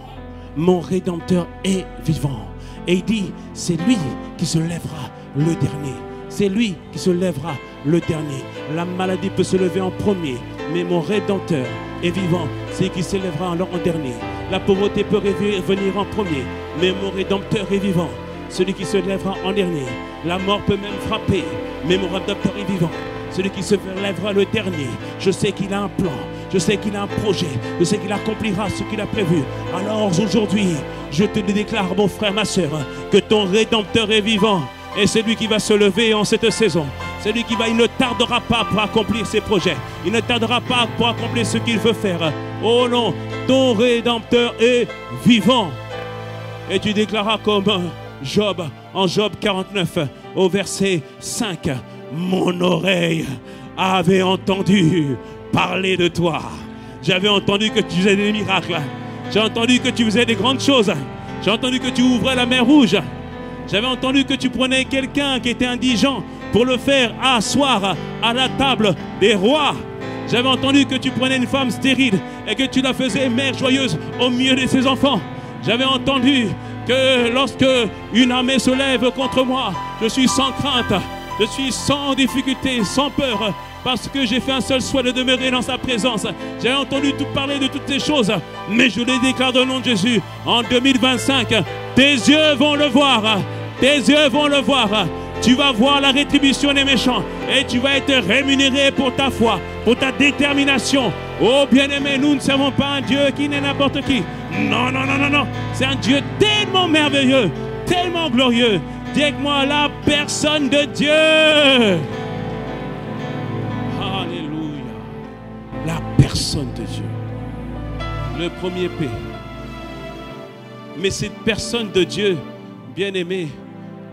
Mon Rédempteur est vivant. Et il dit, c'est lui qui se lèvera le dernier. C'est lui qui se lèvera le dernier. La maladie peut se lever en premier, mais mon Rédempteur est vivant. C'est lui qui se lèvera en dernier. La pauvreté peut venir en premier, mais mon Rédempteur est vivant. Celui qui se lèvera en dernier. La mort peut même frapper, mais mon Rédempteur est vivant. Celui qui se lèvera le dernier. Je sais qu'il a un plan, je sais qu'il a un projet, je sais qu'il accomplira ce qu'il a prévu. Alors aujourd'hui, je te déclare, mon frère, ma soeur, que ton Rédempteur est vivant. Et c'est lui qui va se lever en cette saison. C'est lui il ne tardera pas pour accomplir ses projets. Il ne tardera pas pour accomplir ce qu'il veut faire. Oh non, ton Rédempteur est vivant. Et tu déclaras comme Job, en Job 49, au verset 5, mon oreille avait entendu parler de toi. J'avais entendu que tu faisais des miracles. J'ai entendu que tu faisais des grandes choses. J'ai entendu que tu ouvrais la mer Rouge. J'avais entendu que tu prenais quelqu'un qui était indigent pour le faire asseoir à la table des rois. J'avais entendu que tu prenais une femme stérile et que tu la faisais mère joyeuse au milieu de ses enfants. J'avais entendu que lorsque une armée se lève contre moi, je suis sans crainte, je suis sans difficulté, sans peur, parce que j'ai fait un seul souhait de demeurer dans sa présence. J'ai entendu tout parler de toutes ces choses, mais je les déclare au nom de Jésus. En 2025, tes yeux vont le voir. Tes yeux vont le voir. Tu vas voir la rétribution des méchants et tu vas être rémunéré pour ta foi, pour ta détermination. Oh bien-aimé, nous ne servons pas un Dieu qui n'est n'importe qui. Non, non, non, non, non. C'est un Dieu tellement merveilleux, tellement glorieux. Dis avec moi, la personne de Dieu. Alléluia. La personne de Dieu. Le premier P. Mais cette personne de Dieu, bien-aimé,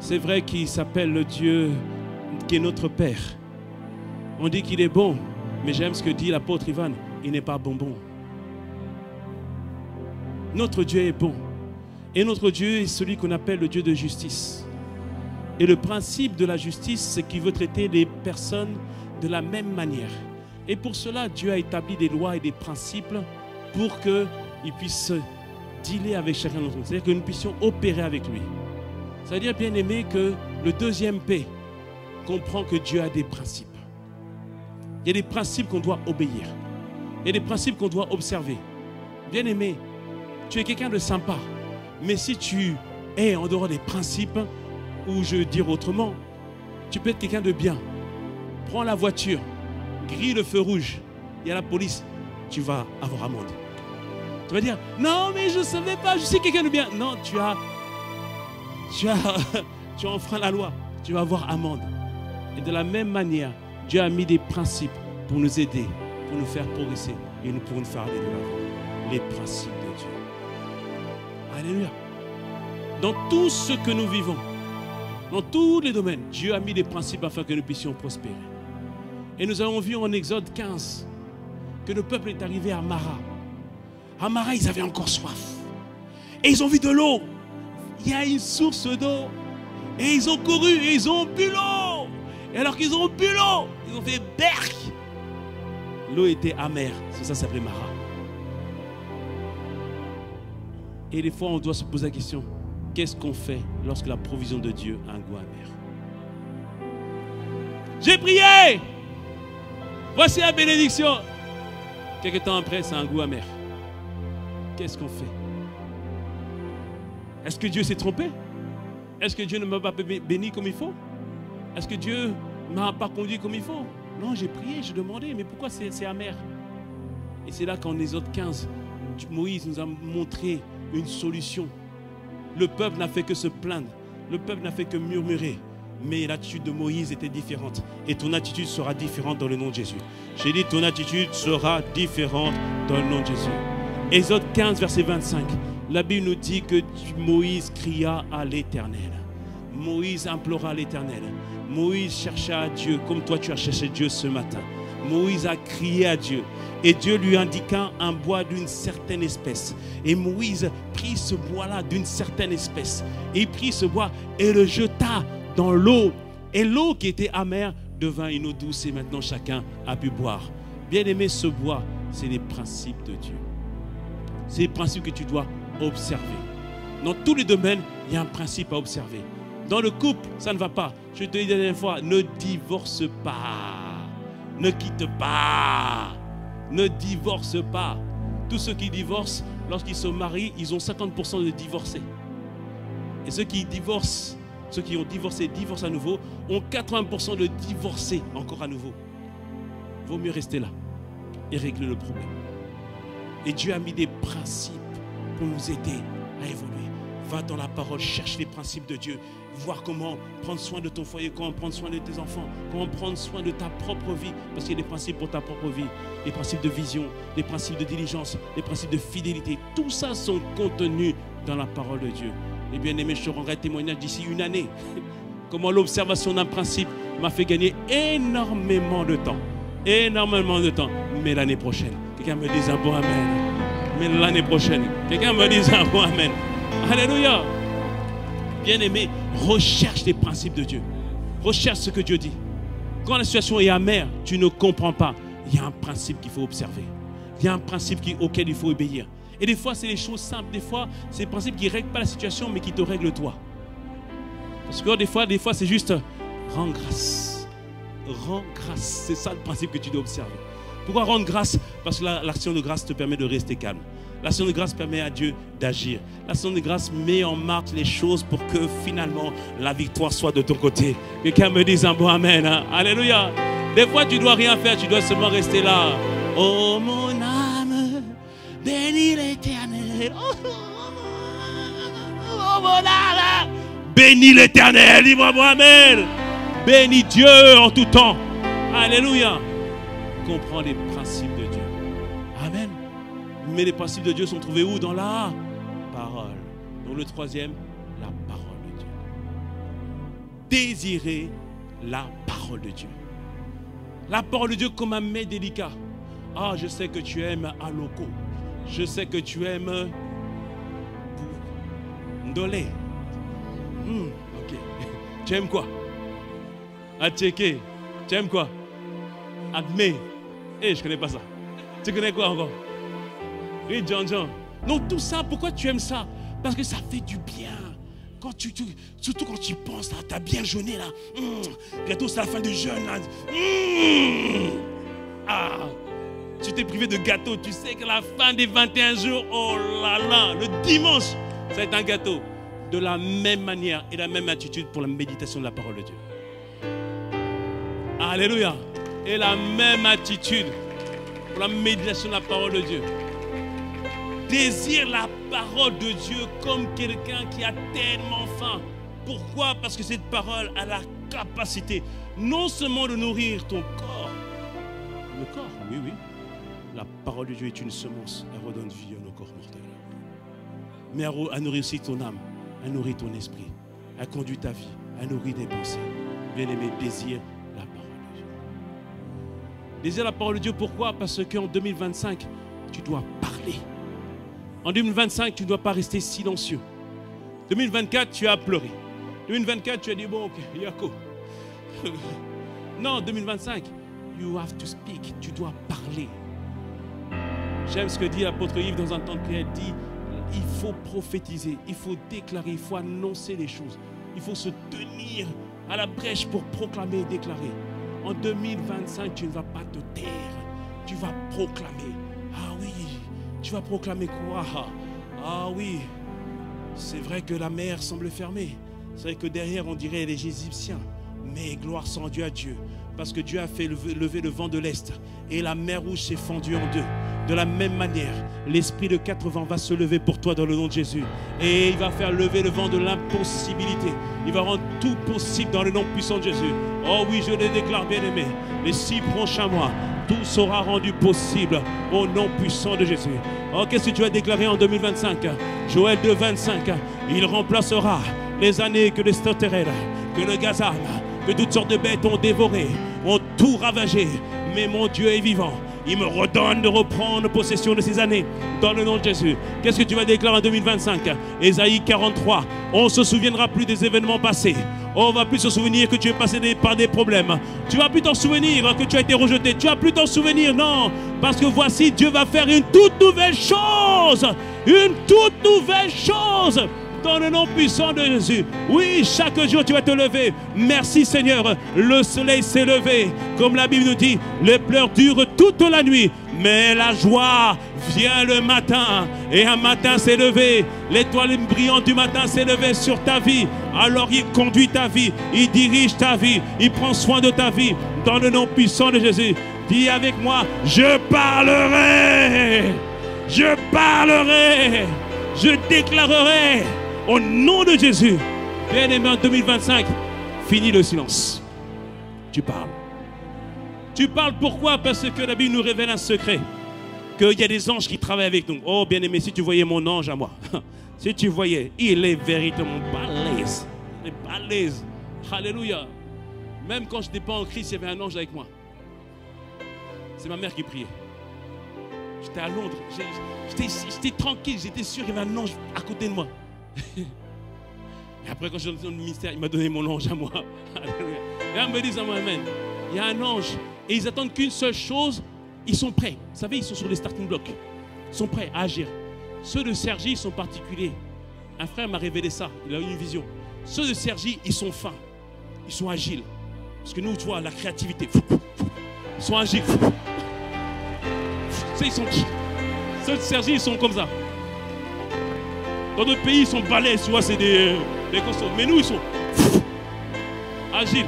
c'est vrai qu'il s'appelle le Dieu qui est notre Père. On dit qu'il est bon, mais j'aime ce que dit l'apôtre Ivan, il n'est pas bonbon. Notre Dieu est bon. Et notre Dieu est celui qu'on appelle le Dieu de justice. Et le principe de la justice, c'est qu'il veut traiter les personnes de la même manière. Et pour cela, Dieu a établi des lois et des principes pour qu'il puisse dealer avec chacun d'entre nous. C'est-à-dire que nous puissions opérer avec lui. C'est-à-dire, bien aimé, que le deuxième P comprend que Dieu a des principes. Il y a des principes qu'on doit obéir. Il y a des principes qu'on doit observer. Bien aimé, tu es quelqu'un de sympa. Mais si tu es en dehors des principes, ou je veux dire autrement, tu peux être quelqu'un de bien. Prends la voiture, grille le feu rouge, il y a la police, tu vas avoir amende. Tu vas dire, non mais je ne savais pas, je suis quelqu'un de bien. Non, tu as enfreint la loi, tu vas avoir amende. Et de la même manière, Dieu a mis des principes pour nous aider, pour nous faire progresser et pour nous faire aller de l'avant. Les principes de Dieu. Alléluia. Dans tout ce que nous vivons, dans tous les domaines, Dieu a mis des principes afin que nous puissions prospérer. Et nous avons vu en Exode 15 que le peuple est arrivé à Mara. À Mara, ils avaient encore soif. Et ils ont vu de l'eau. Il y a une source d'eau. Et ils ont couru et ils ont bu l'eau. Et alors qu'ils ont bu l'eau, ils ont fait berk. L'eau était amère. C'est ça s'appelait Mara. Et des fois, on doit se poser la question, qu'est-ce qu'on fait lorsque la provision de Dieu a un goût amer? J'ai prié. Voici la bénédiction. Quelque temps après, c'est un goût amer. Qu'est-ce qu'on fait? Est-ce que Dieu s'est trompé? Est-ce que Dieu ne m'a pas béni comme il faut? Est-ce que Dieu ne m'a pas conduit comme il faut? Non, j'ai prié, j'ai demandé, mais pourquoi c'est amer? Et c'est là qu'en Exode 15, Moïse nous a montré une solution. Le peuple n'a fait que se plaindre. Le peuple n'a fait que murmurer. Mais l'attitude de Moïse était différente. Et ton attitude sera différente dans le nom de Jésus. J'ai dit, ton attitude sera différente dans le nom de Jésus. Exode 15, verset 25. La Bible nous dit que Moïse cria à l'Éternel. Moïse implora l'Éternel. Moïse chercha Dieu comme toi tu as cherché Dieu ce matin. Moïse a crié à Dieu. Et Dieu lui indiqua un bois d'une certaine espèce. Et Moïse prit ce bois-là d'une certaine espèce. Et il prit ce bois et le jeta dans l'eau. Et l'eau qui était amère devint une eau douce. Et maintenant chacun a pu boire. Bien aimé, ce bois, c'est les principes de Dieu. C'est les principes que tu dois observer. Dans tous les domaines, il y a un principe à observer. Dans le couple, ça ne va pas. Je te dis la dernière fois, ne divorce pas. Ne quitte pas. Ne divorce pas. Tous ceux qui divorcent, lorsqu'ils se marient, ils ont 50% de divorcés. Et ceux qui divorcent, ceux qui ont divorcé, divorcent à nouveau, ont 80% de divorcés encore à nouveau. Il vaut mieux rester là et régler le problème. Et Dieu a mis des principes pour nous aider à évoluer. Va dans la parole, cherche les principes de Dieu. Voir comment prendre soin de ton foyer, comment prendre soin de tes enfants, comment prendre soin de ta propre vie. Parce qu'il y a des principes pour ta propre vie. Les principes de vision, les principes de diligence, les principes de fidélité. Tout ça sont contenus dans la parole de Dieu. Et bien aimé, je te rendrai témoignage d'ici une année. Comment l'observation d'un principe m'a fait gagner énormément de temps. Énormément de temps. Mais l'année prochaine, quelqu'un me dise un bon amen. Mais l'année prochaine, quelqu'un me dise un bon amen. Alléluia. Bien-aimé, recherche les principes de Dieu. Recherche ce que Dieu dit. Quand la situation est amère, tu ne comprends pas. Il y a un principe qu'il faut observer. Il y a un principe auquel il faut obéir. Et des fois, c'est des choses simples. Des fois, c'est des principes qui ne règlent pas la situation, mais qui te règlent toi. Parce que des fois c'est juste rends grâce. Rends grâce. C'est ça le principe que tu dois observer. Pourquoi rendre grâce? Parce que l'action de grâce te permet de rester calme. L'action de grâce permet à Dieu d'agir. L'action de grâce met en marche les choses pour que finalement la victoire soit de ton côté. Quelqu'un me dise un bon amen. Hein? Alléluia. Des fois, tu ne dois rien faire, tu dois seulement rester là. Oh mon âme, bénis l'Éternel. Oh mon âme, bénis l'Éternel. Dis-moi bon amen. Bénis Dieu en tout temps. Alléluia. Comprends les principes de Dieu. Amen. Mais les principes de Dieu sont trouvés où? Dans la parole. Donc le troisième, la parole de Dieu. Désirer la parole de Dieu. La parole de Dieu comme un mets délicat. Ah, je sais que tu aimes Aloko. Je sais que tu aimes Ndolé. Ok. Tu aimes quoi? Atcheke. Tu aimes quoi? Admé. Je ne connais pas ça. Tu connais quoi encore? Oui, John. Donc tout ça, pourquoi tu aimes ça? Parce que ça fait du bien. Surtout quand tu penses, tu as bien jeûné là. Bientôt c'est la fin du jeûne là. Tu t'es privé de gâteau. Tu sais que la fin des 21 jours, oh là là, le dimanche, ça va être un gâteau. De la même manière et la même attitude pour la méditation de la parole de Dieu. Alléluia. Et la même attitude pour la méditation de la parole de Dieu. Désire la parole de Dieu comme quelqu'un qui a tellement faim. Pourquoi? Parce que cette parole a la capacité non seulement de nourrir ton corps. Le corps, oui. La parole de Dieu est une semence. Elle redonne vie à nos corps mortels. Mais elle nourrit aussi ton âme. Elle nourrit ton esprit. Elle conduit ta vie. Elle nourrit tes pensées. Bien-aimé, désire la parole de Dieu. Désire la parole de Dieu, pourquoi? Parce qu'en 2025, tu dois parler. En 2025, tu ne dois pas rester silencieux. 2024, tu as pleuré. 2024, tu as dit, bon, ok, Yako. Non, 2025, you have to speak. Tu dois parler. J'aime ce que dit l'apôtre Yves dans un temps de prière. Il dit, il faut prophétiser, il faut déclarer, il faut annoncer les choses. Il faut se tenir à la brèche pour proclamer et déclarer. En 2025, tu ne vas pas te taire. Tu vas proclamer. Ah oui. Tu vas proclamer quoi? Ah oui, c'est vrai que la mer semble fermée. C'est vrai que derrière on dirait les Égyptiens. Mais gloire soit rendue à Dieu. Parce que Dieu a fait lever le vent de l'Est. Et la mer rouge s'est fendue en deux. De la même manière, l'esprit de 80 va se lever pour toi dans le nom de Jésus. Et il va faire lever le vent de l'impossibilité. Il va rendre tout possible dans le nom puissant de Jésus. Oh oui, je le déclare, bien-aimé. Les 6 prochains mois, tout sera rendu possible au nom puissant de Jésus. Oh, qu'est-ce que tu as déclaré en 2025? Joël 2, 25. Il remplacera les années que les sauterelles, que le gazan, que toutes sortes de bêtes ont dévoré, ont tout ravagé. Mais mon Dieu est vivant. Il me redonne de reprendre possession de ces années dans le nom de Jésus. Qu'est-ce que tu vas déclarer en 2025? Ésaïe 43. On ne se souviendra plus des événements passés. On ne va plus se souvenir que tu es passé par des problèmes. Tu ne vas plus t'en souvenir que tu as été rejeté. Tu ne vas plus t'en souvenir, non. Parce que voici, Dieu va faire une toute nouvelle chose. Une toute nouvelle chose. Dans le nom puissant de Jésus. Oui, chaque jour tu vas te lever. Merci Seigneur. Le soleil s'est levé. Comme la Bible nous dit, les pleurs durent toute la nuit. Mais la joie vient le matin. Et un matin s'est levé. L'étoile brillante du matin s'est levée sur ta vie. Alors il conduit ta vie. Il dirige ta vie. Il prend soin de ta vie. Dans le nom puissant de Jésus. Dis avec moi, je parlerai. Je parlerai. Je déclarerai. Au nom de Jésus, bien-aimé, en 2025, fini le silence. Tu parles. Tu parles pourquoi? Parce que la Bible nous révèle un secret. Qu'il y a des anges qui travaillent avec nous. Oh, bien-aimé, si tu voyais mon ange à moi. Si tu voyais, il est véritablement balèze. Il est balèze. Alléluia. Même quand je n'étais pas en Christ, il y avait un ange avec moi. C'est ma mère qui priait. J'étais à Londres. J'étais tranquille. J'étais sûr qu'il y avait un ange à côté de moi. Et après, quand je suis dans le ministère, il m'a donné mon ange à moi. Et on me dit à moi, amen. Il y a un ange. Et ils attendent qu'une seule chose. Ils sont prêts. Vous savez, ils sont sur les starting blocks. Ils sont prêts à agir. Ceux de Sergi, ils sont particuliers. Un frère m'a révélé ça. Il a eu une vision. Ceux de Sergi, ils sont fins. Ils sont agiles. Parce que nous, tu vois, la créativité. Ils sont agiles. Ceux de Sergi, ils sont comme ça. Dans d'autres pays, ils sont balèzes, tu vois, c'est des costauds. Mais nous, ils sont agiles.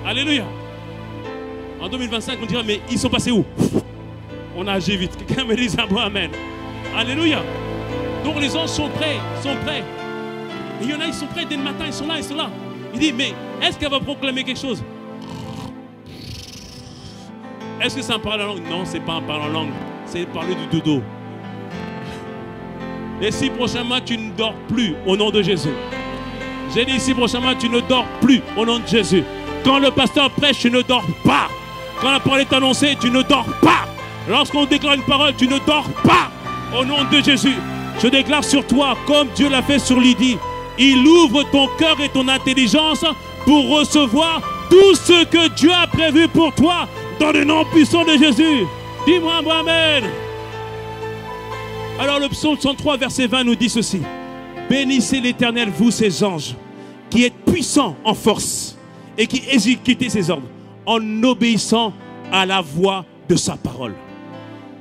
Alléluia. En 2025, on dira, mais ils sont passés où? On a agi vite. Quelqu'un me dit un bon amen. Alléluia. Donc les anges sont prêts, sont prêts. Et il y en a, ils sont prêts dès le matin, ils sont là, ils sont là. Il dit, mais est-ce qu'elle va proclamer quelque chose? Est-ce que c'est un parler en langue? Non, c'est pas un parler en langue. C'est parler du dodo. Et 6 prochains mois, tu ne dors plus au nom de Jésus. J'ai dit 6 prochains mois, tu ne dors plus au nom de Jésus. Quand le pasteur prêche, tu ne dors pas. Quand la parole est annoncée, tu ne dors pas. Lorsqu'on déclare une parole, tu ne dors pas au nom de Jésus. Je déclare sur toi, comme Dieu l'a fait sur Lydie, il ouvre ton cœur et ton intelligence pour recevoir tout ce que Dieu a prévu pour toi dans le nom puissant de Jésus. Dis-moi, amen. Alors le psaume 103 verset 20 nous dit ceci. Bénissez l'Éternel, vous ses anges, qui êtes puissants en force et qui exécutez ses ordres en obéissant à la voix de sa parole.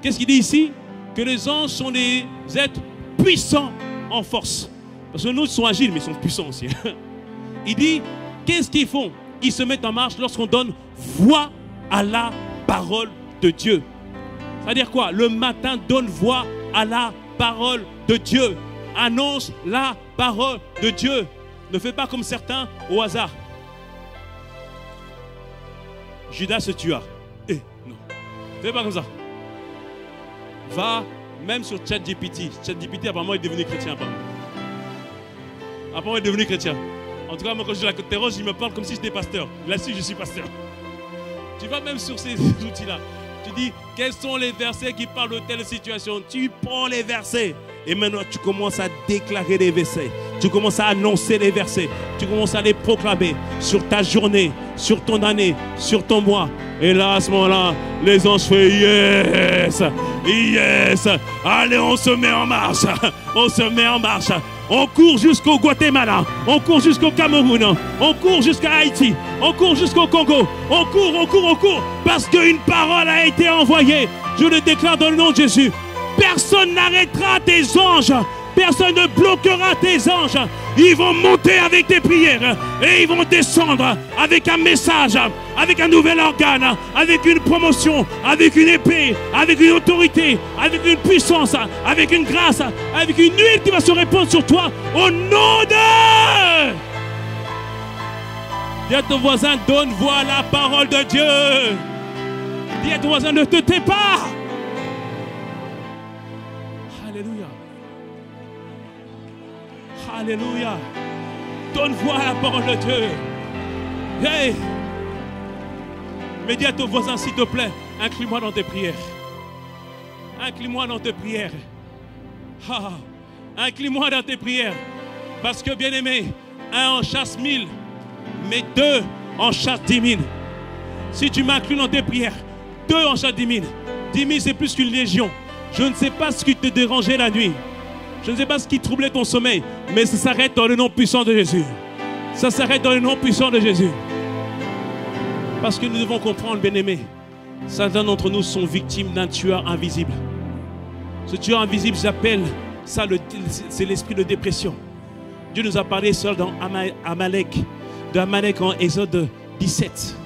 Qu'est-ce qu'il dit ici? Que les anges sont des êtres puissants en force. Parce que nous sont agiles mais ils sont puissants aussi. Il dit, qu'est-ce qu'ils font? Ils se mettent en marche lorsqu'on donne voix à la parole de Dieu. C'est-à-dire quoi? Le matin, donne voix à la parole de Dieu. Annonce la parole de Dieu. Ne fais pas comme certains au hasard. Judas se tua. Non. Ne fais pas comme ça. Va même sur ChatGPT. ChatGPT apparemment est devenu chrétien. Apparemment est devenu chrétien. En tout cas, moi quand je l'interroge, il me parle comme si j'étais pasteur. Là-dessus, je suis pasteur. Tu vas même sur ces outils-là. Tu dis, quels sont les versets qui parlent de telle situation? Tu prends les versets. Et maintenant, tu commences à déclarer les versets. Tu commences à annoncer les versets. Tu commences à les proclamer sur ta journée, sur ton année, sur ton mois. Et là, à ce moment-là, les anges font yes, yes. Allez, on se met en marche. On se met en marche. On court jusqu'au Guatemala. On court jusqu'au Cameroun. On court jusqu'à Haïti. On court jusqu'au Congo. On court, on court, on court. Parce qu'une parole a été envoyée. Je le déclare dans le nom de Jésus. Personne n'arrêtera tes anges Personne ne bloquera tes anges. Ils vont monter avec tes prières et ils vont descendre avec un message, avec un nouvel organe, avec une promotion, avec une épée, avec une autorité, avec une puissance, avec une grâce, avec une huile qui va se répandre sur toi au nom de... Dis à ton voisin, donne voix à la parole de Dieu. Dis à ton voisin, ne te tais pas. Alléluia. Alléluia. Donne voix à la parole de Dieu. Hey. Mais dis à ton voisin, s'il te plaît, inclus-moi dans tes prières. Inclus-moi dans tes prières. Ah. Inclus-moi dans tes prières. Parce que, bien-aimé, un en chasse 1000, mais 2 en chasse 10 000. Si tu m'inclus dans tes prières, 2 en chasse 10 000. 10 000, c'est plus qu'une légion. Je ne sais pas ce qui te dérangeait la nuit. Je ne sais pas ce qui troublait ton sommeil, mais ça s'arrête dans le nom puissant de Jésus. Ça s'arrête dans le nom puissant de Jésus. Parce que nous devons comprendre, bien-aimés, certains d'entre nous sont victimes d'un tueur invisible. Ce tueur invisible, j'appelle ça, c'est l'esprit de dépression. Dieu nous a parlé seul dans Amalek, de Amalek en Exode 17.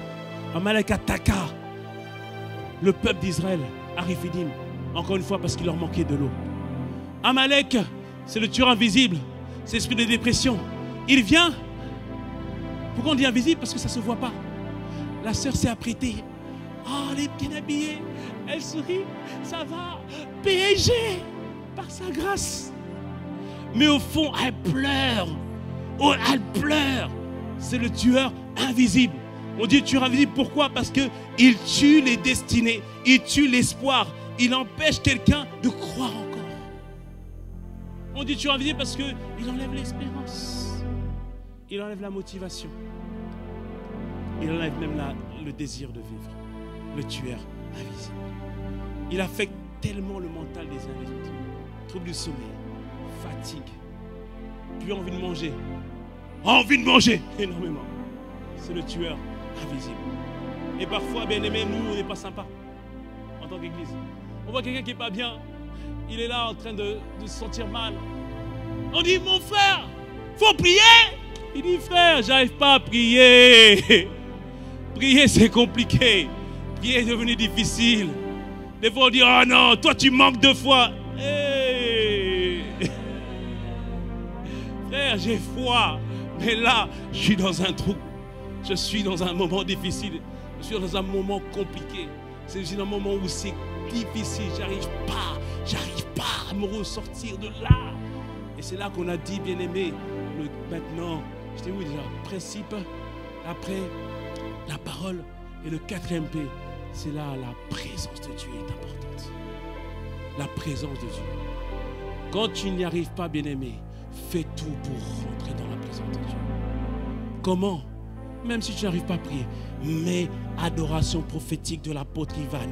Amalek attaqua le peuple d'Israël à Rephidim, encore une fois parce qu'il leur manquait de l'eau. Amalek, c'est le tueur invisible, c'est l'esprit de dépression. Il vient. Pourquoi on dit invisible? Parce que ça ne se voit pas. La sœur s'est apprêtée. Oh, elle est bien habillée. Elle sourit. Ça va. PSG par sa grâce. Mais au fond, elle pleure. Oh, elle pleure. C'est le tueur invisible. On dit tueur invisible, pourquoi? Parce qu'il tue les destinées. Il tue l'espoir. Il empêche quelqu'un de croire encore. On dit tueur invisible parce qu'il enlève l'espérance. Il enlève la motivation. Il enlève même le désir de vivre. Le tueur invisible. Il affecte tellement le mental des uns et des autres. Trouble du sommeil, fatigue, plus envie de manger. Envie de manger énormément. C'est le tueur invisible. Et parfois, bien aimé, nous, on n'est pas sympa en tant qu'église. On voit quelqu'un qui n'est pas bien. Il est là en train de se sentir mal. On dit, mon frère, faut prier. Il dit, frère, j'arrive pas à prier. Prier, c'est compliqué. Prier est devenu difficile. Des fois, on dit, oh non, toi, tu manques de foi. Hey. Frère, j'ai foi. Mais là, je suis dans un trou. Je suis dans un moment difficile. Je suis dans un moment compliqué. C'est un moment où c'est difficile. J'arrive pas à me ressortir de là. Et c'est là qu'on a dit, bien aimé, maintenant, je dis oui déjà, principe, après la parole et le 4e P, c'est là la présence de Dieu est importante. La présence de Dieu. Quand tu n'y arrives pas, bien aimé, fais tout pour rentrer dans la présence de Dieu. Comment? Même si tu n'arrives pas à prier, mais adoration prophétique de l'apôtre Ivan.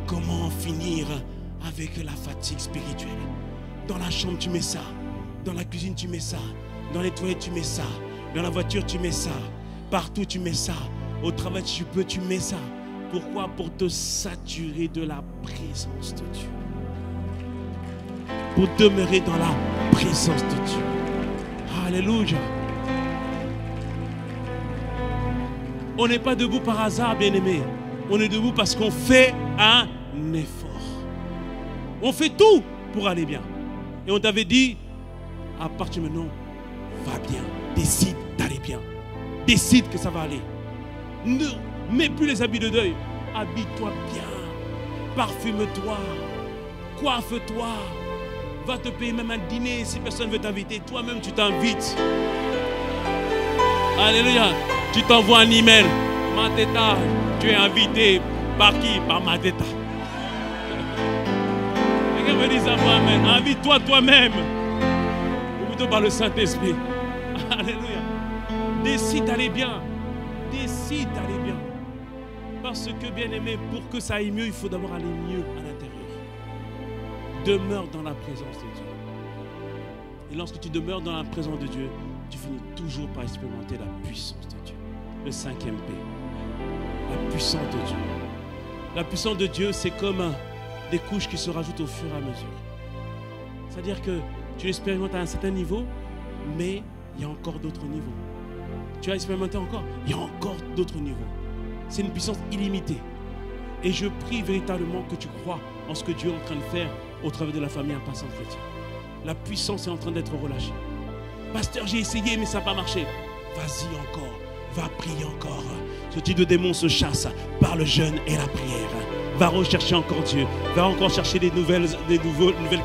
Comment en finir avec la fatigue spirituelle? Dans la chambre, tu mets ça. Dans la cuisine, tu mets ça. Dans les toilettes, tu mets ça. Dans la voiture, tu mets ça. Partout, tu mets ça. Au travail, tu mets ça. Pourquoi? Pour te saturer de la présence de Dieu. Pour demeurer dans la présence de Dieu. Alléluia. On n'est pas debout par hasard, bien-aimé. On est debout parce qu'on fait un effort. On fait tout pour aller bien. Et on t'avait dit, à partir de maintenant, va bien. Décide d'aller bien. Décide que ça va aller. Ne mets plus les habits de deuil. Habille-toi bien. Parfume-toi. Coiffe-toi. Va te payer même un dîner si personne ne veut t'inviter. Toi-même, tu t'invites. Alléluia. Tu t'envoies un email. Mateta, tu es invité. Par qui? Par Mateta. Quelqu'un me dit ça moi-même. Invite-toi toi-même. Ou plutôt par le Saint-Esprit. Alléluia. Décide d'aller bien. Décide d'aller bien. Parce que, bien aimé, pour que ça aille mieux, il faut d'abord aller mieux à l'intérieur. Demeure dans la présence de Dieu. Et lorsque tu demeures dans la présence de Dieu, tu finis toujours par expérimenter la puissance de Dieu. Le 5e P. La puissance de Dieu. La puissance de Dieu, c'est comme des couches qui se rajoutent au fur et à mesure. C'est-à-dire que tu l'expérimentes à un certain niveau, mais il y a encore d'autres niveaux. Tu as expérimenté encore, il y a encore d'autres niveaux. C'est une puissance illimitée. Et je prie véritablement que tu crois en ce que Dieu est en train de faire au travers de la famille Impatience Chrétienne. La puissance est en train d'être relâchée. Pasteur, j'ai essayé, mais ça n'a pas marché. Vas-y encore, va prier encore. Ce type de démon se chasse par le jeûne et la prière. Va rechercher encore Dieu. Va encore chercher des nouvelles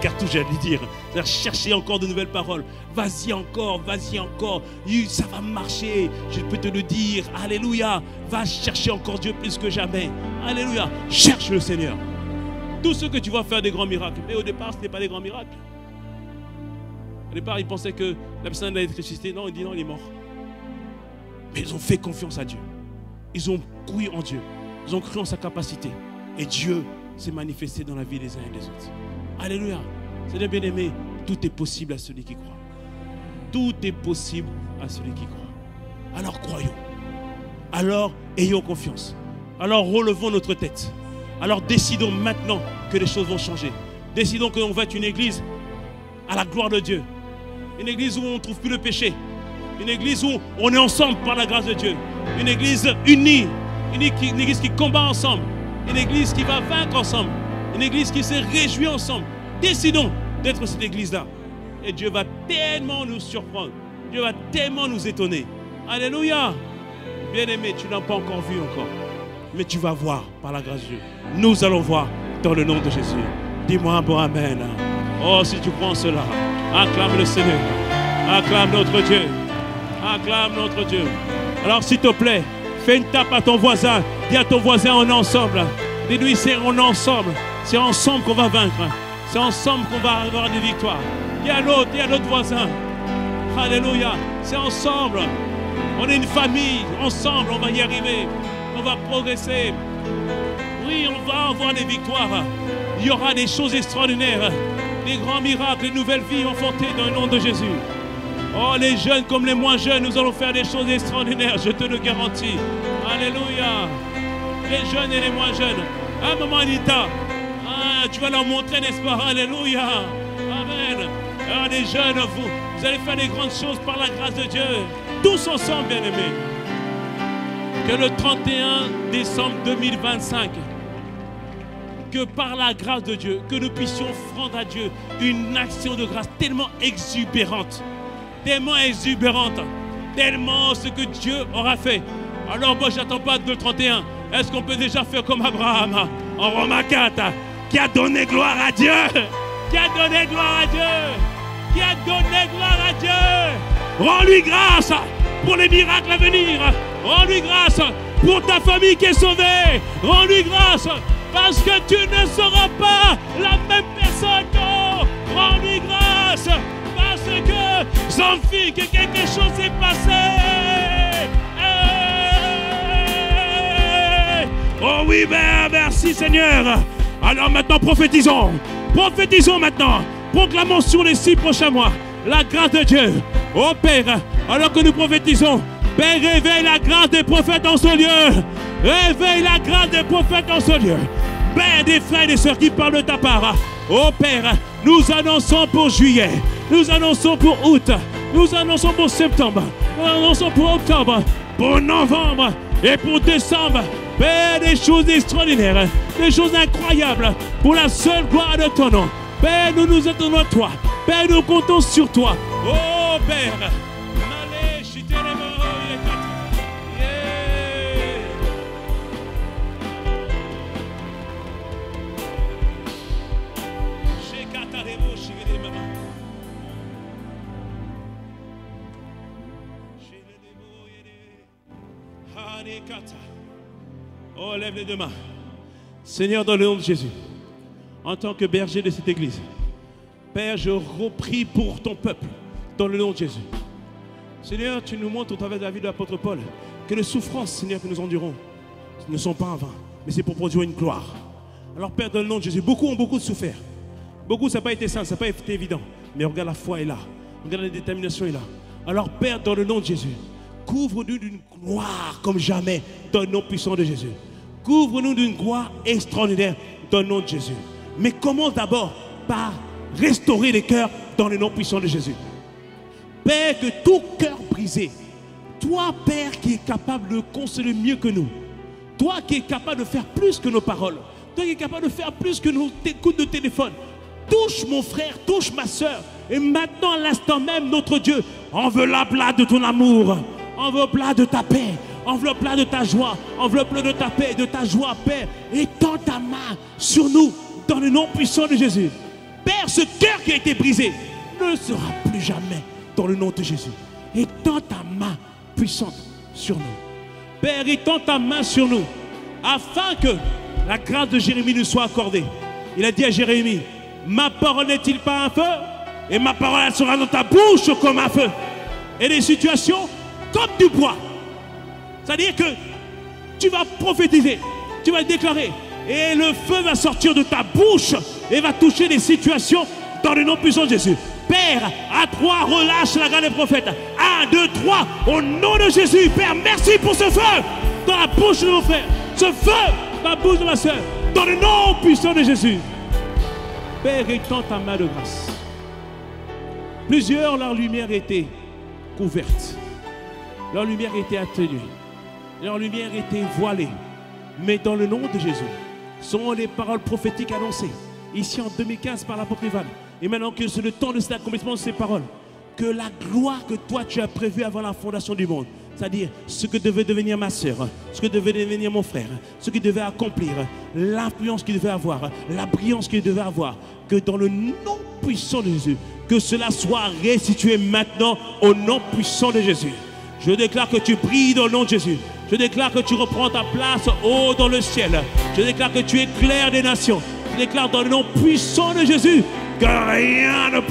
cartouches, j'allais dire. Va chercher encore de nouvelles paroles. Vas-y encore, vas-y encore. Ça va marcher, je peux te le dire. Alléluia. Va chercher encore Dieu plus que jamais. Alléluia. Cherche le Seigneur. Tout ce que tu vas faire des grands miracles. Mais au départ, ce n'est pas des grands miracles. Au départ, ils pensaient que la personne allait être ressuscitée. Non, il dit non, il est mort. Mais ils ont fait confiance à Dieu. Ils ont cru en Dieu. Ils ont cru en sa capacité. Et Dieu s'est manifesté dans la vie des uns et des autres. Alléluia. Seigneur bien-aimé, tout est possible à celui qui croit. Tout est possible à celui qui croit. Alors croyons. Alors ayons confiance. Alors relevons notre tête. Alors décidons maintenant que les choses vont changer. Décidons que l'on va être une église à la gloire de Dieu. Une église où on ne trouve plus le péché. Une église où on est ensemble par la grâce de Dieu. Une église unie. Une église qui combat ensemble. Une église qui va vaincre ensemble. Une église qui se réjouit ensemble. Décidons d'être cette église-là. Et Dieu va tellement nous surprendre. Dieu va tellement nous étonner. Alléluia. Bien-aimé, tu n'as pas encore vu encore. Mais tu vas voir par la grâce de Dieu. Nous allons voir dans le nom de Jésus. Dis-moi un bon amen. Oh, si tu crois en cela, acclame le Seigneur. Acclame notre Dieu. Acclame notre Dieu. Alors s'il te plaît, fais une tape à ton voisin. Dis à ton voisin, on est ensemble. Dis-lui, c'est on est ensemble. C'est ensemble qu'on va vaincre. C'est ensemble qu'on va avoir des victoires. Dis à l'autre voisin. Alléluia. C'est ensemble. On est une famille. Ensemble, on va y arriver. On va progresser. Oui, on va avoir des victoires. Il y aura des choses extraordinaires. Des grands miracles, des nouvelles vies enfantées dans le nom de Jésus. Oh, les jeunes comme les moins jeunes, nous allons faire des choses extraordinaires, je te le garantis. Alléluia. Les jeunes et les moins jeunes. Ah, maman Anita, tu vas leur montrer, n'est-ce pas? Alléluia. Amen. Ah, les jeunes, vous allez faire des grandes choses par la grâce de Dieu. Tous ensemble, bien-aimés. Que le 31 décembre 2025, que par la grâce de Dieu, que nous puissions rendre à Dieu une action de grâce tellement exubérante. Tellement exubérante, tellement ce que Dieu aura fait. Alors moi, j'attends pas de le 31. Est-ce qu'on peut déjà faire comme Abraham en Romains 4, qui a donné gloire à Dieu, qui a donné gloire à Dieu, qui a donné gloire à Dieu. Rends-lui grâce pour les miracles à venir. Rends-lui grâce pour ta famille qui est sauvée. Rends-lui grâce parce que tu ne seras pas la même personne. Non. Rends-lui grâce. Parce que j'envie que quelque chose s'est passé. Oh oui, ben, merci Seigneur. Alors maintenant, prophétisons. Prophétisons maintenant. Proclamons sur les 6 prochains mois la grâce de Dieu. Oh Père, alors que nous prophétisons, Père, réveille la grâce des prophètes dans ce lieu. Réveille la grâce des prophètes dans ce lieu. Père, des frères et des sœurs qui parlent de ta part. Oh Père, nous annonçons pour juillet. Nous annonçons pour août, nous annonçons pour septembre, nous annonçons pour octobre, pour novembre et pour décembre. Père, des choses extraordinaires, des choses incroyables pour la seule gloire de ton nom. Père, nous nous attendons à toi. Père, nous comptons sur toi. Oh Père, oh, lève les deux mains. Seigneur, dans le nom de Jésus, en tant que berger de cette église, Père, je reprie pour ton peuple, dans le nom de Jésus. Seigneur, tu nous montres au travers de la vie de l'apôtre Paul que les souffrances, Seigneur, que nous endurons ne sont pas en vain, mais c'est pour produire une gloire. Alors Père, dans le nom de Jésus, beaucoup ont beaucoup souffert. Beaucoup, ça n'a pas été simple, ça n'a pas été évident. Mais regarde, la foi est là. Regarde, la détermination est là. Alors Père, dans le nom de Jésus, couvre-nous d'une gloire comme jamais dans le nom puissant de Jésus. Couvre-nous d'une gloire extraordinaire dans le nom de Jésus. Mais commence d'abord par restaurer les cœurs dans le nom puissant de Jésus. Père, que tout cœur brisé, toi, Père, qui es capable de consoler mieux que nous, toi qui es capable de faire plus que nos paroles, toi qui es capable de faire plus que nos coups de téléphone, touche mon frère, touche ma soeur, et maintenant, à l'instant même, notre Dieu, enveloppe-la de ton amour, enveloppe-la de ta paix, enveloppe-la de ta joie, enveloppe-la de ta paix, de ta joie, Père, et tends ta main sur nous, dans le nom puissant de Jésus. Père, ce cœur qui a été brisé ne sera plus jamais dans le nom de Jésus. Et tends ta main puissante sur nous. Père, étends ta main sur nous, afin que la grâce de Jérémie nous soit accordée. Il a dit à Jérémie, ma parole n'est-il pas un feu? Et ma parole, elle sera dans ta bouche comme un feu. Et les situations comme du bois. C'est-à-dire que tu vas prophétiser, tu vas déclarer, et le feu va sortir de ta bouche et va toucher les situations dans le nom puissant de Jésus. Père, à 3, relâche la garde des prophètes. 1, 2, 3, au nom de Jésus. Père, merci pour ce feu dans la bouche de mon frère, ce feu dans la bouche de ma soeur, dans le nom puissant de Jésus. Père, étends ta main de grâce. Plusieurs, leur lumière était couverte. Leur lumière était atténuée. Leur lumière était voilée. Mais dans le nom de Jésus, sont les paroles prophétiques annoncées ici en 2015 par l'apôtre Ivan. Et maintenant que c'est le temps de cet accomplissement de ces paroles, que la gloire que toi tu as prévue avant la fondation du monde, c'est-à-dire ce que devait devenir ma soeur, ce que devait devenir mon frère, ce qu'il devait accomplir, l'influence qu'il devait avoir, la brillance qu'il devait avoir, que dans le nom puissant de Jésus, que cela soit restitué maintenant au nom puissant de Jésus. Je déclare que tu brilles dans le nom de Jésus. Je déclare que tu reprends ta place haut dans le ciel. Je déclare que tu éclaires des nations. Je déclare dans le nom puissant de Jésus que rien ne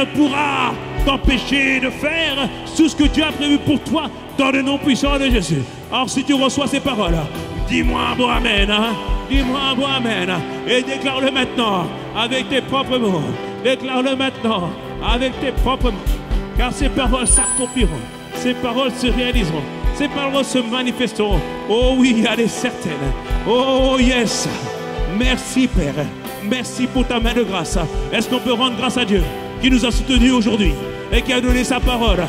pourra t'empêcher de faire tout ce que Dieu a prévu pour toi dans le nom puissant de Jésus. Alors si tu reçois ces paroles, dis-moi un bon amen. Dis-moi un bon amen. Et déclare-le maintenant avec tes propres mots. Déclare-le maintenant avec tes propres mots. Car ces paroles s'accompliront. Ces paroles se réaliseront. Ces paroles se manifesteront. Oh oui, elle est certaine. Oh yes. Merci Père. Merci pour ta main de grâce. Est-ce qu'on peut rendre grâce à Dieu qui nous a soutenus aujourd'hui et qui a donné sa parole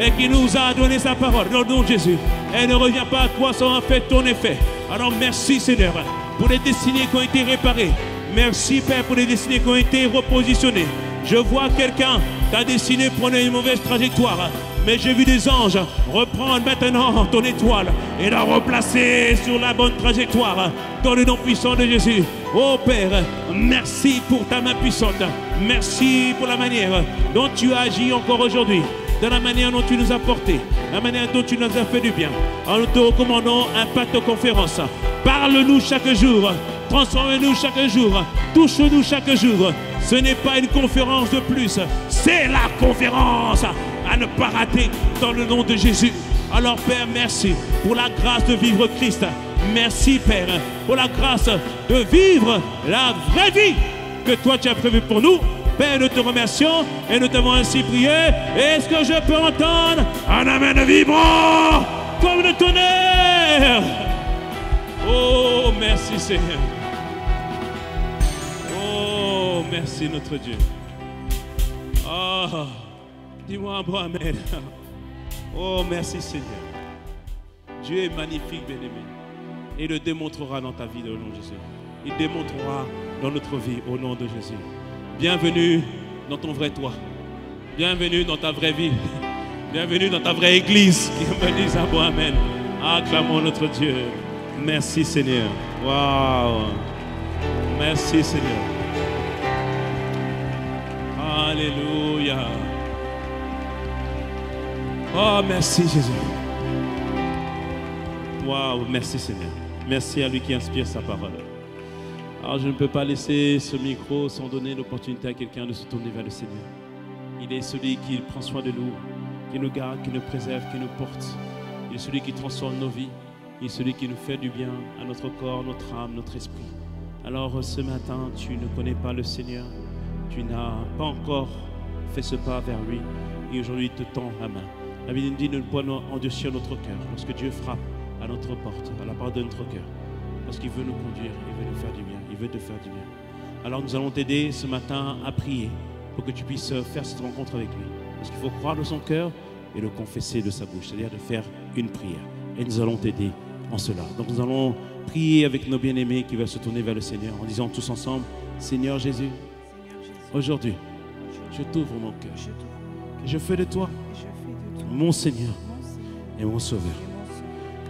et qui nous a donné sa parole dans le nom de Jésus. Elle ne revient pas à toi sans en fait ton effet. Alors merci Seigneur pour les destinées qui ont été réparées. Merci Père pour les destinées qui ont été repositionnées. Je vois quelqu'un ta destinée prenait une mauvaise trajectoire. Mais j'ai vu des anges reprendre maintenant ton étoile et la replacer sur la bonne trajectoire dans le nom puissant de Jésus. Oh Père, merci pour ta main puissante. Merci pour la manière dont tu as agi encore aujourd'hui, de la manière dont tu nous as portés, la manière dont tu nous as fait du bien. En nous te recommandons Impact Conférence. Parle-nous chaque jour, transforme-nous chaque jour, touche-nous chaque jour. Ce n'est pas une conférence de plus, c'est la conférence à ne pas rater dans le nom de Jésus. Alors Père, merci pour la grâce de vivre Christ. Merci Père pour la grâce de vivre la vraie vie que toi tu as prévue pour nous. Père, nous te remercions et nous t'avons ainsi prié. Est-ce que je peux entendre un amen vibrant comme le tonnerre? Oh, merci Seigneur. Oh, merci notre Dieu. Oh, dis-moi un bon amen. Oh, merci Seigneur. Dieu est magnifique, bien-aimé. Et il le démontrera dans ta vie, au nom de Jésus. Il démontrera dans notre vie, au nom de Jésus. Bienvenue dans ton vrai toi. Bienvenue dans ta vraie vie. Bienvenue dans ta vraie église. Qui me dise un bon amen. Acclamons notre Dieu. Merci Seigneur. Waouh. Merci Seigneur. Alléluia. Oh, merci Jésus. Waouh, merci Seigneur. Merci à lui qui inspire sa parole. Alors je ne peux pas laisser ce micro sans donner l'opportunité à quelqu'un de se tourner vers le Seigneur. Il est celui qui prend soin de nous, qui nous garde, qui nous préserve, qui nous porte. Il est celui qui transforme nos vies. Il est celui qui nous fait du bien à notre corps, notre âme, notre esprit. Alors ce matin, tu ne connais pas le Seigneur. Tu n'as pas encore fait ce pas vers lui. Et aujourd'hui, il te tend la main. La Bible nous dit de ne pas endurcir notre cœur lorsque Dieu frappe à notre porte, à la porte de notre cœur. Parce qu'il veut nous conduire, il veut nous faire du bien, il veut te faire du bien. Alors nous allons t'aider ce matin à prier pour que tu puisses faire cette rencontre avec lui. Parce qu'il faut croire de son cœur et le confesser de sa bouche, c'est-à-dire de faire une prière. Et nous allons t'aider en cela. Donc nous allons prier avec nos bien-aimés qui veulent se tourner vers le Seigneur en disant tous ensemble, Seigneur Jésus, aujourd'hui, je t'ouvre mon cœur. Et je fais de toi mon Seigneur et mon Sauveur.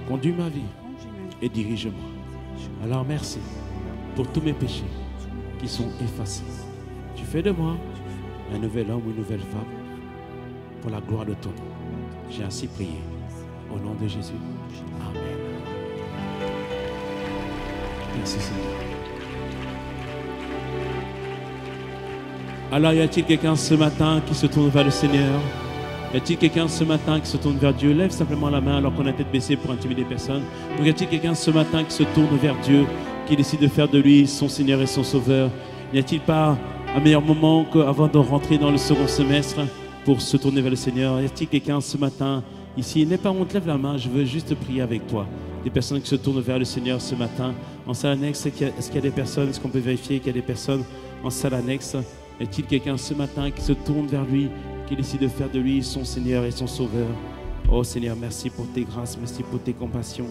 Conduis ma vie et dirige-moi. Alors merci pour tous mes péchés qui sont effacés. Tu fais de moi un nouvel homme ou une nouvelle femme pour la gloire de ton nom. J'ai ainsi prié. Au nom de Jésus. Amen. Merci Seigneur. Alors y a-t-il quelqu'un ce matin qui se tourne vers le Seigneur? Y a-t-il quelqu'un ce matin qui se tourne vers Dieu? Lève simplement la main alors qu'on a la tête baissée pour intimider personne. Donc y a-t-il quelqu'un ce matin qui se tourne vers Dieu, qui décide de faire de lui son Seigneur et son Sauveur? N'y a-t-il pas un meilleur moment qu'avant de rentrer dans le second semestre pour se tourner vers le Seigneur? Y a-t-il quelqu'un ce matin ici? N'aie pas honte, lève la main, je veux juste prier avec toi. Des personnes qui se tournent vers le Seigneur ce matin. En salle annexe, est-ce qu'il y a des personnes, est-ce qu'on peut vérifier qu'il y a des personnes en salle annexe? Y a-t-il quelqu'un ce matin qui se tourne vers lui, qui décide de faire de lui son Seigneur et son Sauveur? Oh Seigneur, merci pour tes grâces, merci pour tes compassions.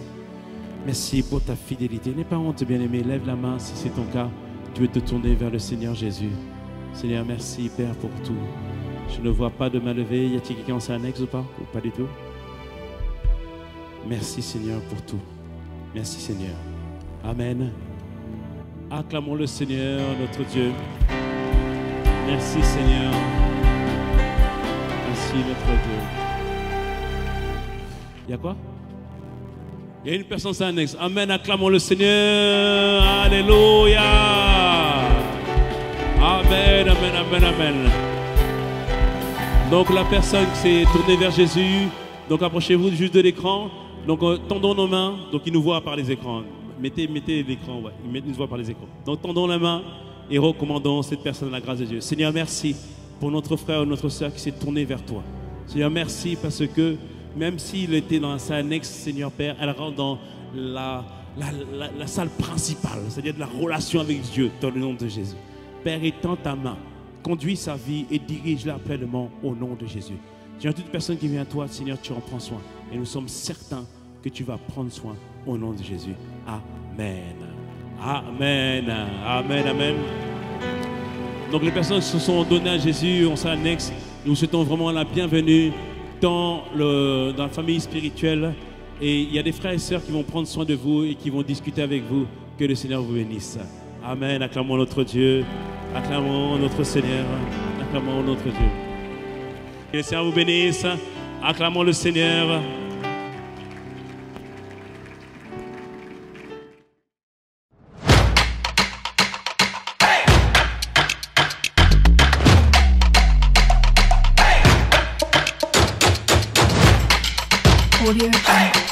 Merci pour ta fidélité. N'aie pas honte, bien-aimé, lève la main si c'est ton cas. Tu veux te tourner vers le Seigneur Jésus. Seigneur, merci Père pour tout. Je ne vois pas de main levée. Y a-t-il quelqu'un en salle annexe ou pas? Ou pas du tout? Merci Seigneur pour tout. Merci Seigneur. Amen. Acclamons le Seigneur, notre Dieu. Merci Seigneur. Merci notre Dieu. Il y a quoi? Il y a une personne sans annexe. Amen. Acclamons le Seigneur. Alléluia. Amen, amen, amen, amen. Donc la personne qui s'est tournée vers Jésus, donc approchez-vous juste de l'écran. Donc tendons nos mains. Donc il nous voit par les écrans. Mettez l'écran, ouais. Il nous voit par les écrans. Donc tendons la main et recommandons cette personne à la grâce de Dieu. Seigneur, merci pour notre frère ou notre soeur qui s'est tourné vers toi. Seigneur, merci parce que même s'il était dans la salle annexe, Seigneur Père, elle rentre dans la salle principale, c'est-à-dire de la relation avec Dieu, dans le nom de Jésus. Père, étends ta main, conduis sa vie et dirige-la pleinement au nom de Jésus. Seigneur, toute personne qui vient à toi, Seigneur, tu en prends soin. Et nous sommes certains que tu vas prendre soin au nom de Jésus. Amen. Amen. Amen. Amen. Donc les personnes qui se sont données à Jésus, on s'annexe. Nous souhaitons vraiment la bienvenue dans la famille spirituelle. Et il y a des frères et sœurs qui vont prendre soin de vous et qui vont discuter avec vous. Que le Seigneur vous bénisse. Amen. Acclamons notre Dieu. Acclamons notre Seigneur. Acclamons notre Dieu. Que le Seigneur vous bénisse. Acclamons le Seigneur. Audio Jungle.